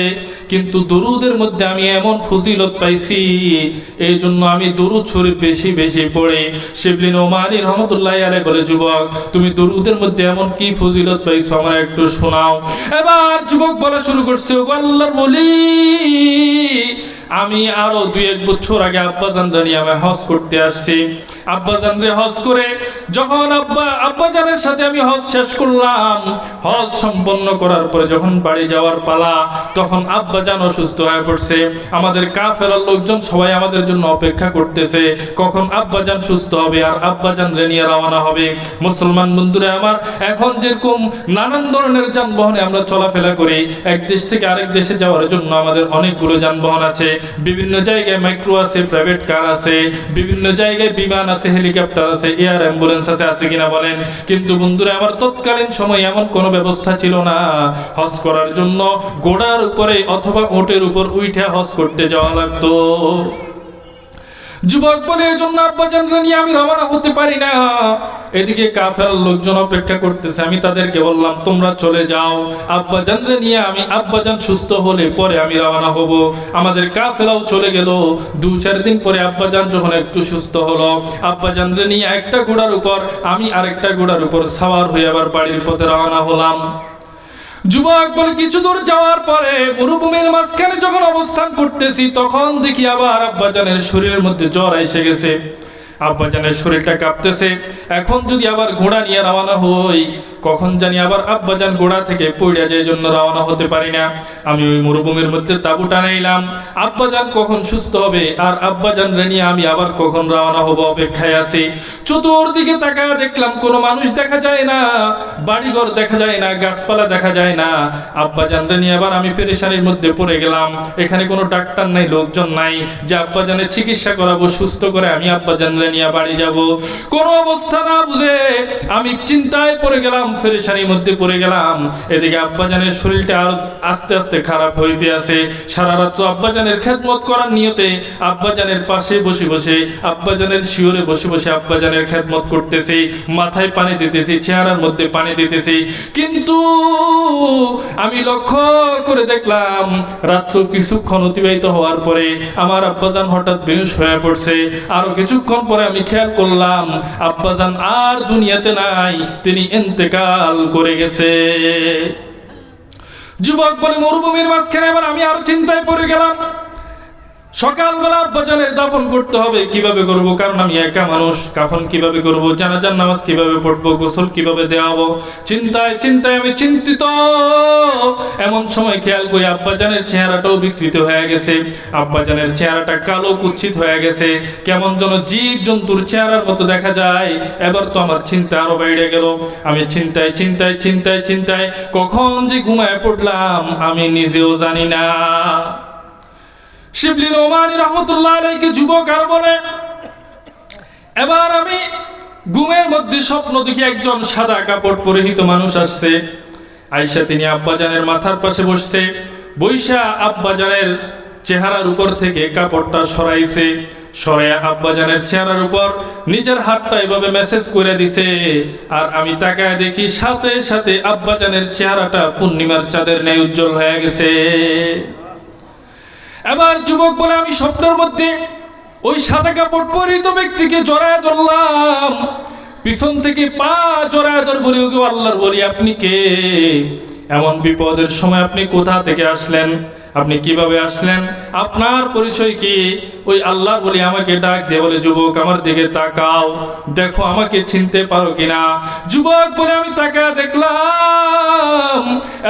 কিন্তু দরুদের মধ্যে আমি এমন ফজিলত পাইছি, এই জন্য আমি দরুদ শরীফ বেশি বেশি পড়ি। শিবলি নোমানী রহমতুল্লাহ আলাইহি বলে, যুবক, তুমি দরুদের মধ্যে এমন কি ফজিলত পাইছো আমার একটু শোনাও। এবার যুবক বলা শুরু করছে, ও আল্লাহর ওলি, আমি আরো 2-1 বছর আগে আব্বাজানরা নিয়ে আমি হজ করতে আসছি। আব্বাজানরে হজ করে যখন আব্বাজানের সাথে আমি হজ শেষ করলাম, হজ সম্পন্ন করার পরে যখন বাড়ি যাওয়ার পালা, তখন আব্বাজান অসুস্থ হয়ে পড়ছে। আমাদের কাফেলার লোকজন সবাই আমাদের জন্য অপেক্ষা করতেছে, কখন আব্বাজান সুস্থ হবে আর আব্বাজানরে নিয়ে রওনা হবে। মুসলমান বন্ধুরা আমার, এখন যেরকম নানান ধরনের যানবাহনে আমরা চলাফেরা করি, এক দেশ থেকে আরেক দেশে যাওয়ার জন্য আমাদের অনেকগুলো যানবাহন আছে। বিভিন্ন জায়গায় মাইক্রো আছে, প্রাইভেট কার আছে, বিভিন্ন জায়গায় বিমান আছে, হেলিকপ্টার আছে, এয়ার অ্যাম্বুলেন্স আছে কিনা বলেন? কিন্তু বন্ধুরা আমার, তৎকালীন সময় এমন কোনো ব্যবস্থা ছিল না। হজ করার জন্য ঘোড়ার উপরে অথবা ওটের উপর উঠে হজ করতে যাওয়া লাগতো। যুবক বলে, এই জন্য আব্বাজানরা নিয়ে আমি রওনা হতে পারি না। এদিকে কাফেলার লোকজন অপেক্ষা করতেছে। আমি তাদেরকে বললাম, তোমরা চলে যাও, আব্বাজানরা নিয়ে আব্বাজান সুস্থ হলে পরে আমি রওনা হব। আমাদের কাফেলাও চলে গেল। 2-4 দিন পরে আব্বাজান যখন একটু সুস্থ হলো, আব্বাজানরা নিয়ে একটা ঘোড়ার উপর, আমি আরেকটা ঘোড়ার উপর সাওয়ার হয়ে আবার বাড়ির পথে রওনা হলাম। যুবক বলে, কিছু দূর যাওয়ার পরে মরুভূমির মাঝখানে যখন অবস্থান করতেছি, তখন দেখি আবার আব্বাজানের শরীরের মধ্যে জ্বর এসে গেছে। আব্বাজানের শরীরটা কাঁপতেছে। এখন যদি আবার ঘোড়া নিয়ে রওনা হই, কখন জানি আবার আব্বাজান ঘোড়া থেকে পড়ে যায়, জন্য রওনা হতে পারি না। আমি ওই মরুভূমির মধ্যে তাঁবু টানাইলাম। আব্বাজান কখন সুস্থ হবে আর আব্বাজান রে নিয়ে আমি আবার কখন রওনা হব অপেক্ষায় আছি। চতুর্দিকে তাকায় দেখলাম কোনো মানুষ দেখা যায় না, বাড়িঘর দেখা যায় না, গাছপালা দেখা যায় না। আব্বাজান রে নিয়ে আবার আমি পেরেশানির মধ্যে পড়ে গেলাম। এখানে কোনো ডাক্তার নাই, লোকজন নাই যে আব্বাজানের চিকিৎসা করাবো, সুস্থ করে আমি আব্বাজান রে নিয়ে বাড়ি যাব। কোনো অবস্থা না বুঝে আমি চিন্তায় পড়ে গেলাম, পেরেশানির মধ্যে পড়ে গেলাম। এদিকে আব্বাজানের শরীরটা আরো আস্তে আস্তে খারাপ হইতে আছে। সারা রাত আব্বাজানের খেদমত করার নিয়তে আব্বাজানের পাশে বসে বসে, আব্বাজানের শিওরে বসে বসে আব্বাজানের খেদমত করতেছি, মাথায় পানি দিতেছি, চেহারার মধ্যে পানি দিতেছি। কিন্তু আমি লক্ষ্য করে দেখলাম, রাত্র কিছুক্ষণ অতিবাহিত হওয়ার পরে আমার আব্বাজান হঠাৎ বেহুশ হয়ে পড়ছে। আরো কিছুক্ষণ পরে আমি খেয়াল করলাম আব্বাজান আর দুনিয়াতে নাই, তিনি ইন্তেকাল করে গেছে। যুবক বলে, মরুভূমির মাঝখানে এবার আমি আরো চিন্তায় পড়ে গেলাম। সকালবেলা আব্বাজানের দাফন করতে হবে, কিভাবে করব? কারণ আমি একা মানুষ। কাফন কিভাবে করব? জানাজার নামাজ কিভাবে পড়বো? গোসল কিভাবে দেওয়াবো? চিন্তায় চিন্তায় আমি চিন্তিত। এমন সময় খেয়াল করি আব্বাজানের চেহারাটাও বিকৃত হয়ে গেছে। আব্বাজানের চেহারাটা কালো কুৎসিত হয়ে গেছে, কেমন যেন জীব জন্তুর চেহারার মতো দেখা যায়। এবার তো আমার চিন্তা আরো বেড়ে গেল। আমি চিন্তায় চিন্তায় চিন্তায় চিন্তায় কখন যে ঘুমায় পড়লাম আমি নিজেও জানি না। শিবলি নোমানী রহমতুল্লাহ আলাইহি যুবক আর বলে, এবার আমি ঘুমের মধ্যে স্বপ্ন দেখি একজন সাদা কাপড় পরিহিত মানুষ আসছে। আয়েশা তিনি আব্বাজানের মাথার পাশে বসছে। বৈশা আব্বাজানের চেহারার উপর থেকে কাপড়টা সরাইছে। সরাইয়া আব্বাজানের চেহারার উপর নিজের হাতটা এভাবে মেসেজ করে দিছে। আর আমি তাকায় দেখি সাথে সাথে আব্বাজানের চেহারাটা পূর্ণিমার চাঁদের ন্যায় উজ্জ্বল হয়ে গেছে। এবার যুবক বলে, আমি স্বপ্নের মধ্যে ওই সাদা কাপড় পরিহিত ব্যক্তিকে জড়ায় ধরলাম, পিছন থেকে পা জড়ায় ধর বলি, ওগো আল্লাহর বলি, আপনি কে? এমন বিপদের সময় আপনি কোথা থেকে আসলেন? আপনি কিভাবে আসলেন? আপনার পরিচয় কি? ওই আল্লাহ বলি আমাকে ডাক দিয়ে বলে, যুবক আমার দিকে তাকাও, দেখো আমাকে চিনতে পারো কিনা। যুবক বলে আমি তাকায় দেখলাম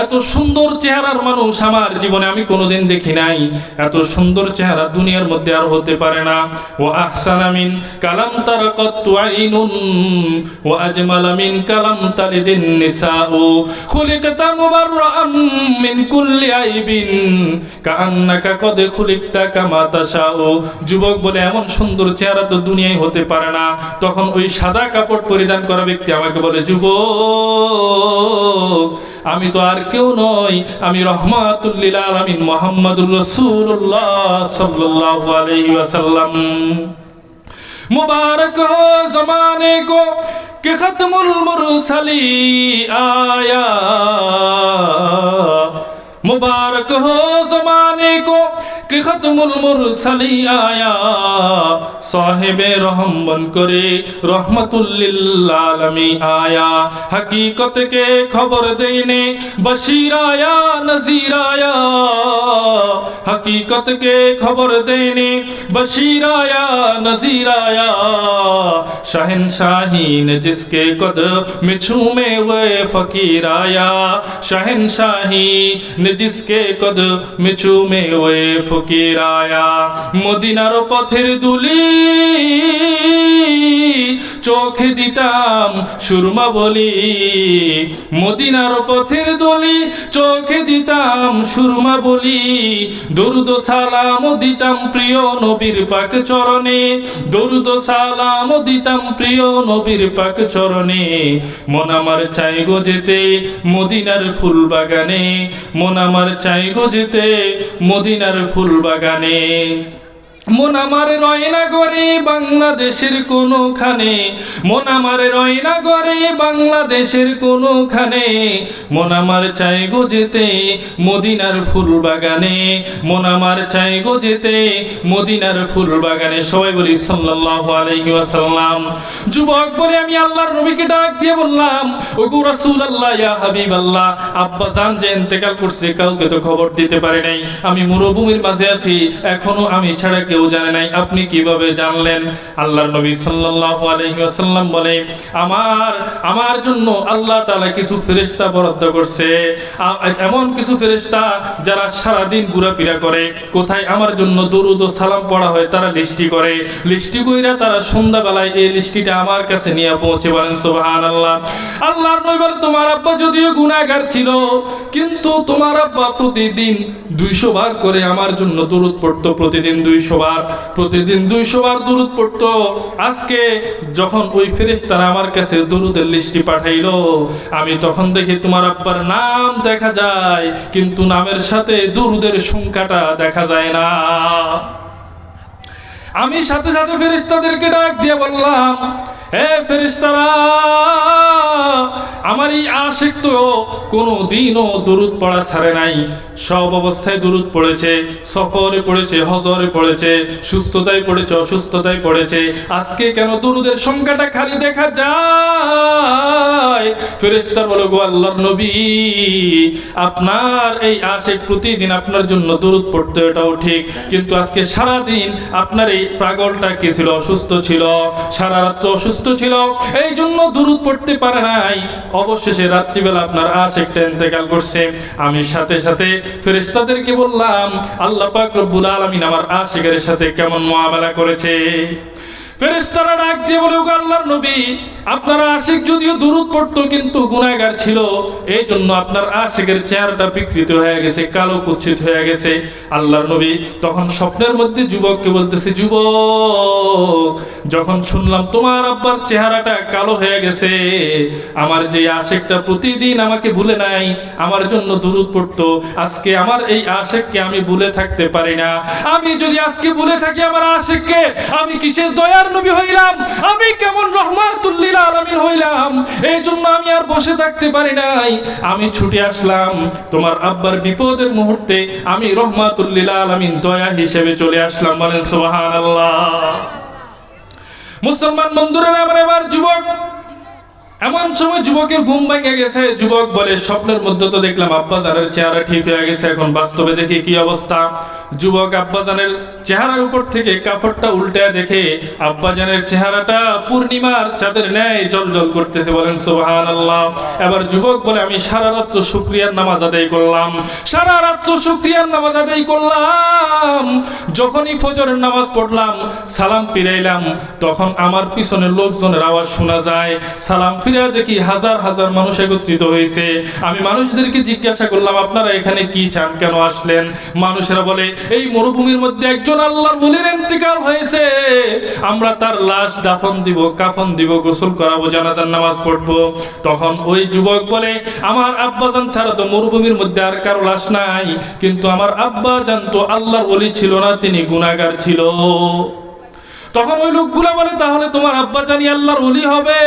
এত সুন্দর চেহারার মানুষ আমার জীবনে আমি কোনোদিন দেখি নাই। এত সুন্দর চেহারা দুনিয়ার মধ্যে আর হতে পারে না। ও আহসানা মিন কালাম তারাকাতু আইনুন ওয়া আজমালা মিন কালাম তালিদিন নিসাউ খুলিকতা মুবাররাআম মিন কুল্লি আইবিন কাআন্নাকা কদ খুলিকতা কামা তাশাউ। যুবক বলে এমন সুন্দর চেহারা তো দুনিয়ায় হতে পারে না। তখন ওই সাদা কাপড় পরিধান করা ব্যক্তি আমাকে বলে, যুবক আমি তো আর কেউ নই, আমি রহমাতুল লিল আলামিন মুহাম্মাদুর রাসূলুল্লাহ সাল্লাল্লাহু আলাইহি ওয়াসাল্লাম। मुबारक हो ज़माने को कि ख़त्मुल मुरसली आया, मुबारक हो ज़माने को कि ख़त्मुल मुरसली आया, साहिबे रहम बन करे रहमतुल लिल आलमीन आया। हकीकत के खबर देने बशीर आया नज़ीर आया, हकीकत के खबर देने बशीर आया नज़ीर आया। शहनशाही ने जिसके कदम छूमे वे फ़कीर आया, शहनशाही ने जिसके कदम छूमे वे ফকির আয়া। মদিনার পথের দুলি চোখে দিতাম সুরমা বলি, মদিনার পথের দুলি চোখে দিতাম সুরমা বলি। দরুদ সালাম দিতাম প্রিয় নবীর পাক চরণে, দরুদ সালাম দিতাম প্রিয় নবীর পাক চরণে। মন আমার চাই গো যেতে মদিনার ফুল বাগানে, মন আমার চাই গো যেতে মদিনার ফুল বাগানে। মন আমার রয় না করে বাংলাদেশের কোনোখানে, মন আমার রয় না করে বাংলাদেশের কোনোখানে। মন আমার চাই গো যেতে মদিনার ফুল বাগানে, মন আমার চাই গো যেতে মদিনার ফুল বাগানে। সবাই বলি সাল্লাল্লাহু আলাইহি ওয়াসাল্লাম। যুবক বলে আমি আল্লাহর নবীকে ডাক দিয়ে বললাম, ওগো রাসূলুল্লাহ ইয়া হাবিবাল্লাহ, আব্বা জান যে ইন্তেকাল করছে কাউকে তো খবর দিতে পারে নাই, আমি মরুভূমির মাঝে আছি, এখনো আমি ছাড়া কেউ জানে নাই, আপনি কিভাবে জানলেন? আল্লাহর নবী সাল্লাল্লাহু আলাইহি ওয়াসাল্লাম বলে, আমার জন্য আল্লাহ তাআলা কিছু ফেরেশতা বরাদ্দ করছে, এমন কিছু ফেরেশতা যারা সারা দিন ঘোরাফেরা করে, কোথায় আমার জন্য দরুদ ও সালাম পড়া হয় তারা লিস্টি করে, লিস্টি কইরা তারা সন্ধ্যাবেলায় এই লিস্টিটা আমার কাছে নিয়ে পৌঁছে। বলেন সুবহানাল্লাহ। আল্লাহর নবী বলে, তোমার আব্বা যদিও গুনাহগার ছিল কিন্তু তোমার আব্বা প্রতিদিন 200 বার করে আমার জন্য দরুদ পড়তো, প্রতিদিন 200 বার, প্রতিদিন 200 বার দরুদ পড়তো। আজকে যখন ওই ফেরেশতারা আমার কাছে দরুদের লিস্টি পাঠাইলো, আমি তখন দেখি তোমার আব্বার নাম দেখা যায় কিন্তু নামের সাথে দরুদের সংখ্যাটা দেখা যায় না। আমি সাথে সাথে ফেরেশতাদেরকে ডাক দিয়ে বললাম, হে ফেরেশতারা, আমার এই আশিক তো কোনো দিনও দরুদ পড়া ছাড়ে নাই, সব অবস্থায় দরুদ পড়েছে, সফরে পড়েছে, হজরে পড়েছে, সুস্থতায় পড়েছে, অসুস্থতায় পড়েছে, আজকে কেন দরুদের সংখ্যাটা খালি দেখা যায়? ফেরেশতা বলে, গো আল্লাহর নবী, আপনার এই আশিক প্রতিদিন আপনার জন্য দরুদ পড়তে, এটাও ঠিক, কিন্তু আজকে সারা দিন আপনার এই পাগলটা কি ছিল? অসুস্থ ছিল, সারা রাত অসুস্থ ছিল, এই জন্য দরুদ পড়তে পারে নাই। অবশেষে রাত্রিবেলা আপনার আশিকটা ইন্তেকাল করছে। আমি সাথে সাথে ফেরেশতাদেরকে বললাম, আল্লাহ পাক রব্বুল আলামিন আমার আশিকের সাথে কেমন মুআমালা করেছে। ফেরেশতারা ডাক দিয়ে বলে, ওগো আল্লাহর নবী, আপনার আশিক যদিও দরুদ পড়তো কিন্তু গুনাহগার ছিল, এই জন্য আপনার আশিকের চেহারাটা বিকৃত হয়ে গেছে, কালো কুৎসিত হয়ে গেছে। আল্লাহর নবী তখন স্বপ্নের মধ্যে যুবককে বলতেছে, যুবক, যখন শুনলাম তোমার আব্বার চেহারাটা কালো হয়ে গেছে, আমার যে আশিকটা প্রতিদিন আমাকে ভুলে নাই, আমার জন্য দরুদ পড়তো, আজকে আমার এই আশিককে আমি ভুলে থাকতে পারি না। আমি যদি আজকে ভুলে থাকি আমার আশিককে, আমি কিসের দয়ার নবী হইলাম, আমি কেমন রহমাতুল লিল আলামিন হইলাম? এই জন্য আমি আর বসে থাকতে পারি নাই, আমি ছুটে আসলাম তোমার আব্বার বিপদের মুহূর্তে, আমি রহমাতুল লিল আলামিন দয়া হিসেবে চলে আসলাম। বলেন সুবহানাল্লাহ। মুসলমান বন্ধুরা, আমার যুবক, এমন সময় যুবকের ঘুম ভেঙে গেছে। যুবক বলে, স্বপ্নের মধ্যে তো দেখলাম আব্বাজানের চেহারা ঠিক হয়ে গেছে, এখন বাস্তবে দেখি কি অবস্থা। যুবক আব্বাজানের চেহারার উপর থেকে কাপড়টা উল্টে দেখে আব্বাজানের চেহারাটা পূর্ণিমার চাঁদের ন্যায় জ্বলজ্বল করতেছে। বলেন সুবহানাল্লাহ। এবার যুবক বলে, আমি সারা রাত শুকরিয়ার নামাজ আদায় করলাম, সারা রাত শুকরিয়ার নামাজ আদায় করলাম। যখনই ফজরের নামাজ পড়লাম, সালাম ফিরাইলাম, তখন আমার পিছনে লোকজনের আওয়াজ শোনা যায়। সালাম ফিরে দেখি হাজার হাজার মানুষ একত্রিত হয়েছে। আমি মানুষদেরকে জিজ্ঞাসা করলাম, আপনারা এখানে কি চান, কেন আসলেন? মানুষেরা বলে, এই মরুভূমির মধ্যে একজন আল্লাহর ওলির ইন্তেকাল হয়েছে, আমরা তার লাশ দাফন দিব, কাফন দিব, গোসল করাবো, জানাজার নামাজ পড়বো। তখন ওই যুবক বলে, আমার আব্বাজান ছাড়া তো মরুভূমির মধ্যে আর কারো লাশ নাই, কিন্তু আমার আব্বাজান তো আল্লাহর ওলি ছিল না, তিনি গুনাহগার ছিল। তখন ওই লোকগুলা বলে, তাহলে তোমার আব্বাজানই আল্লাহর ওলি হবে?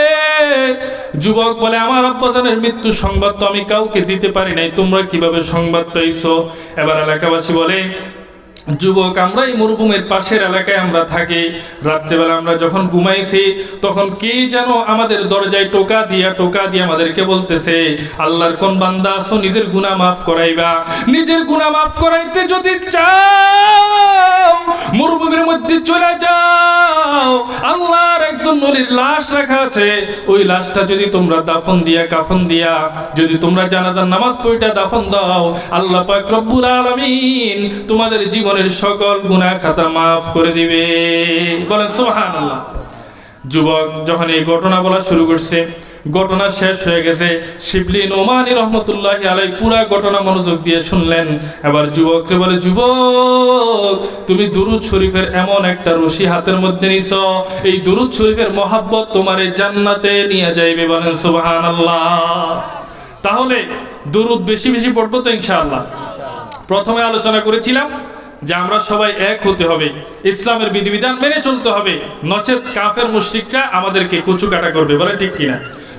যুবক বলে, আমার আব্বাজানের মৃত্যু সংবাদ তো আমি কাউকে দিতে পারি নাই, তোমরা কিভাবে সংবাদ পাইছো? এবার এলাকাবাসী বলে, যুবক, আমরা এই মরুভূমির পাশের এলাকায় আমরা থাকি। রাত্রেবেলা আমরা যখন ঘুমাইছি, তখন কে যেন আমাদের দরজায় টোকা দিয়ে আমাদেরকে বলতেছে, আল্লাহর কোন বান্দা আছো, নিজের গুনাহ মাফ করাইবা। নিজের গুনাহ মাফ করাইতে যদি চাও, মরুভূমির মধ্যে চলে যাও, আল্লাহর একজন ওলির লাশ রাখা আছে, ওই লাশটা যদি তোমরা দাফন দিয়া, কাফন দিয়া, যদি তোমরা জানাজার নামাজ পড়িটা দাফন দাও, আল্লাহ পাক রব্বুল আলামিন তোমাদের জীবনের সকল গুনাহ খাতা মাফ করে দিবে। বলেন সুবহানাল্লাহ। যুবক যখন এই ঘটনা বলা শুরু করছে, ঘটনা শেষ হয়ে গেছে। শিবলি নোমানী রহমতুল্লাহি আলাইহি পুরা ঘটনা মনোযোগ দিয়ে শুনলেন। এবার যুবককে বলে, যুবক, তুমি দুরূদ শরীফের এমন একটা রশি হাতের মধ্যে নিছো, এই দুরূদ শরীফের মহাব্বত তোমারে জান্নাতে নিয়ে যাইবে। বলেন সুবহানাল্লাহ। তাহলে দুরূদ বেশি বেশি পড়বো তো ইনশাআল্লাহ। প্রথমে আলোচনা করেছিলাম যে আমরা সবাই এক হতে হবে, ইসলামের বিধিবিধান মেনে চলতে হবে, নচেত কাফের মুশরিকরা আমাদেরকে কচুকাটা করবে। বলে ঠিক কিনা?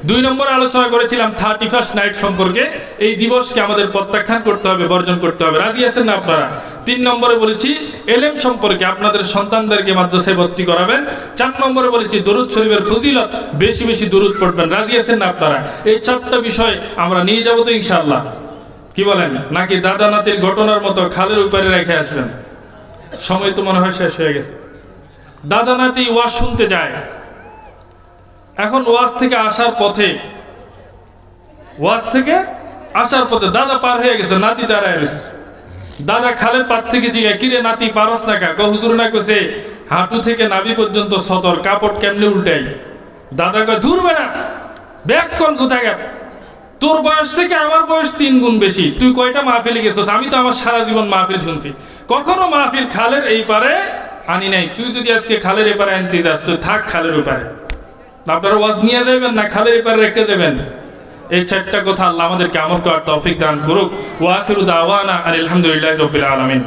2 নম্বরে আলোচনা করেছিলাম 31st নাইট সম্পর্কে। এই দিবসকে আমাদের প্রত্যাখ্যান করতে হবে, বর্জন করতে হবে। রাজি আছেন না আপনারা? 3 নম্বরে বলেছি এলেম সম্পর্কে, আপনাদের সন্তানদেরকে মাদ্রাসায় ভর্তি করাবেন। 4 নম্বরে বলেছি দরুদ শরীফের ফজিলত, বেশি বেশি দরুদ পড়বেন। রাজি আছেন না আপনারা? এই 4টা বিষয় আমরা নিয়ে যাবো তো ইনশাআল্লাহ। কি বলেন? নাকি দাদা নাতির ঘটনার মতো খালের উপরে রেখে আসবেন? সময় তো মনে হয় শেষ হয়ে গেছে। দাদা নাতি ওয়াজ শুনতে যায়, এখন ওয়াজ থেকে আসার পথে দাদা পার হয়ে গেছে, নাতি দাঁড়ায় রয়েছে। দাদা খালের পার থেকে জিজ্ঞাসা, কিরে নাতি পারস না কা? হুজুর না কইছে হাঁটু থেকে নাভি পর্যন্ত সতর, কাপড় কেমনে উল্টাই? দাদা কয়, দূর বেড়া, ব্যাক কল কোথায়? তোর বয়স থেকে আমার বয়স 3 গুণ বেশি, তুই কয়টা মাহফিলে গেছিস? আমি তো আমার সারা জীবন মাহফিল শুনছি, কখনো মাহফিল খালের এই পারে আনি নাই। তুই যদি আজকে খালের এপারে আনতে যাস, তুই থাক খালের ওপারে। আপনারা ওয়াজ নিয়ে যাবেন না খালের এপারে রেখে যাবেন? এই 4টা কথা আল্লাহ আমাদেরকে আমল করার তৌফিক দান করুক। ওয়া আখিরু দাওয়ানা আলহামদুলিল্লাহি রাব্বিল আলামিন।